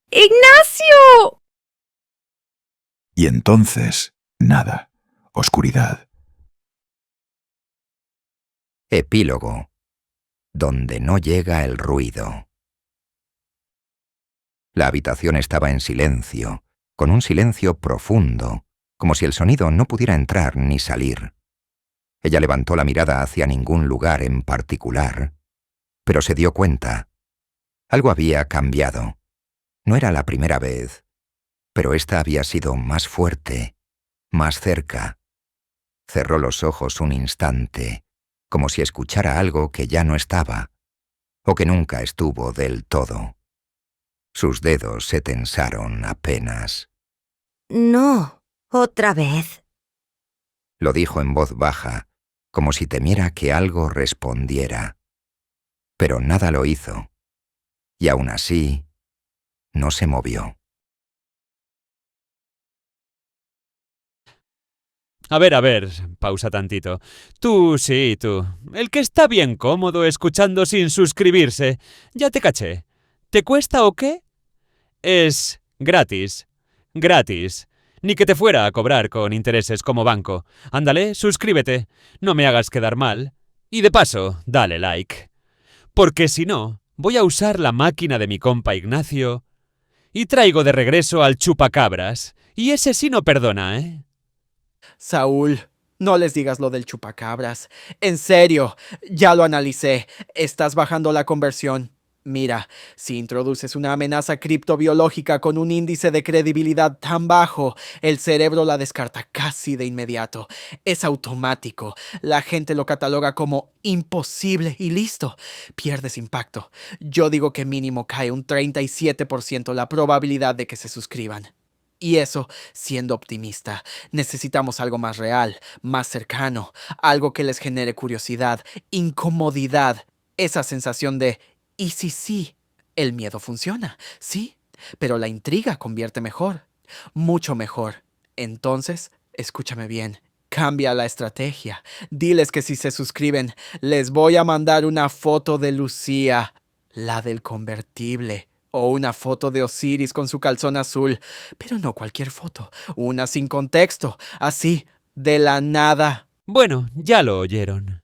¡Ignacio! Y entonces, nada. Oscuridad. Epílogo. Donde no llega el ruido. La habitación estaba en silencio, con un silencio profundo, como si el sonido no pudiera entrar ni salir. Ella levantó la mirada hacia ningún lugar en particular, pero se dio cuenta. Algo había cambiado. No era la primera vez, pero esta había sido más fuerte, más cerca. Cerró los ojos un instante, como si escuchara algo que ya no estaba, o que nunca estuvo del todo. Sus dedos se tensaron apenas. No, otra vez. Lo dijo en voz baja, como si temiera que algo respondiera. Pero nada lo hizo, y aún así, no se movió. A ver, pausa tantito. Tú, sí, tú. El que está bien cómodo escuchando sin suscribirse. Ya te caché. ¿Te cuesta o qué? Es gratis. Gratis. Ni que te fuera a cobrar con intereses como banco. Ándale, suscríbete. No me hagas quedar mal. Y de paso, dale like. Porque si no, voy a usar la máquina de mi compa Ignacio y traigo de regreso al chupacabras. Y ese sí no perdona, ¿eh? Saúl, no les digas lo del chupacabras. En serio, ya lo analicé. Estás bajando la conversión. Mira, si introduces una amenaza criptobiológica con un índice de credibilidad tan bajo, el cerebro la descarta casi de inmediato. Es automático. La gente lo cataloga como imposible y listo. Pierdes impacto. Yo digo que mínimo cae un 37% la probabilidad de que se suscriban. Y eso, siendo optimista, necesitamos algo más real, más cercano, algo que les genere curiosidad, incomodidad, esa sensación de ¿y si sí? El miedo funciona, sí, pero la intriga convierte mejor, mucho mejor. Entonces, escúchame bien, cambia la estrategia. Diles que si se suscriben, les voy a mandar una foto de Lucía, la del convertible. O una foto de Osiris con su calzón azul. Pero no cualquier foto. Una sin contexto. Así, de la nada. Bueno, ya lo oyeron.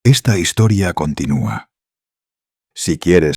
Esta historia continúa. Si quieres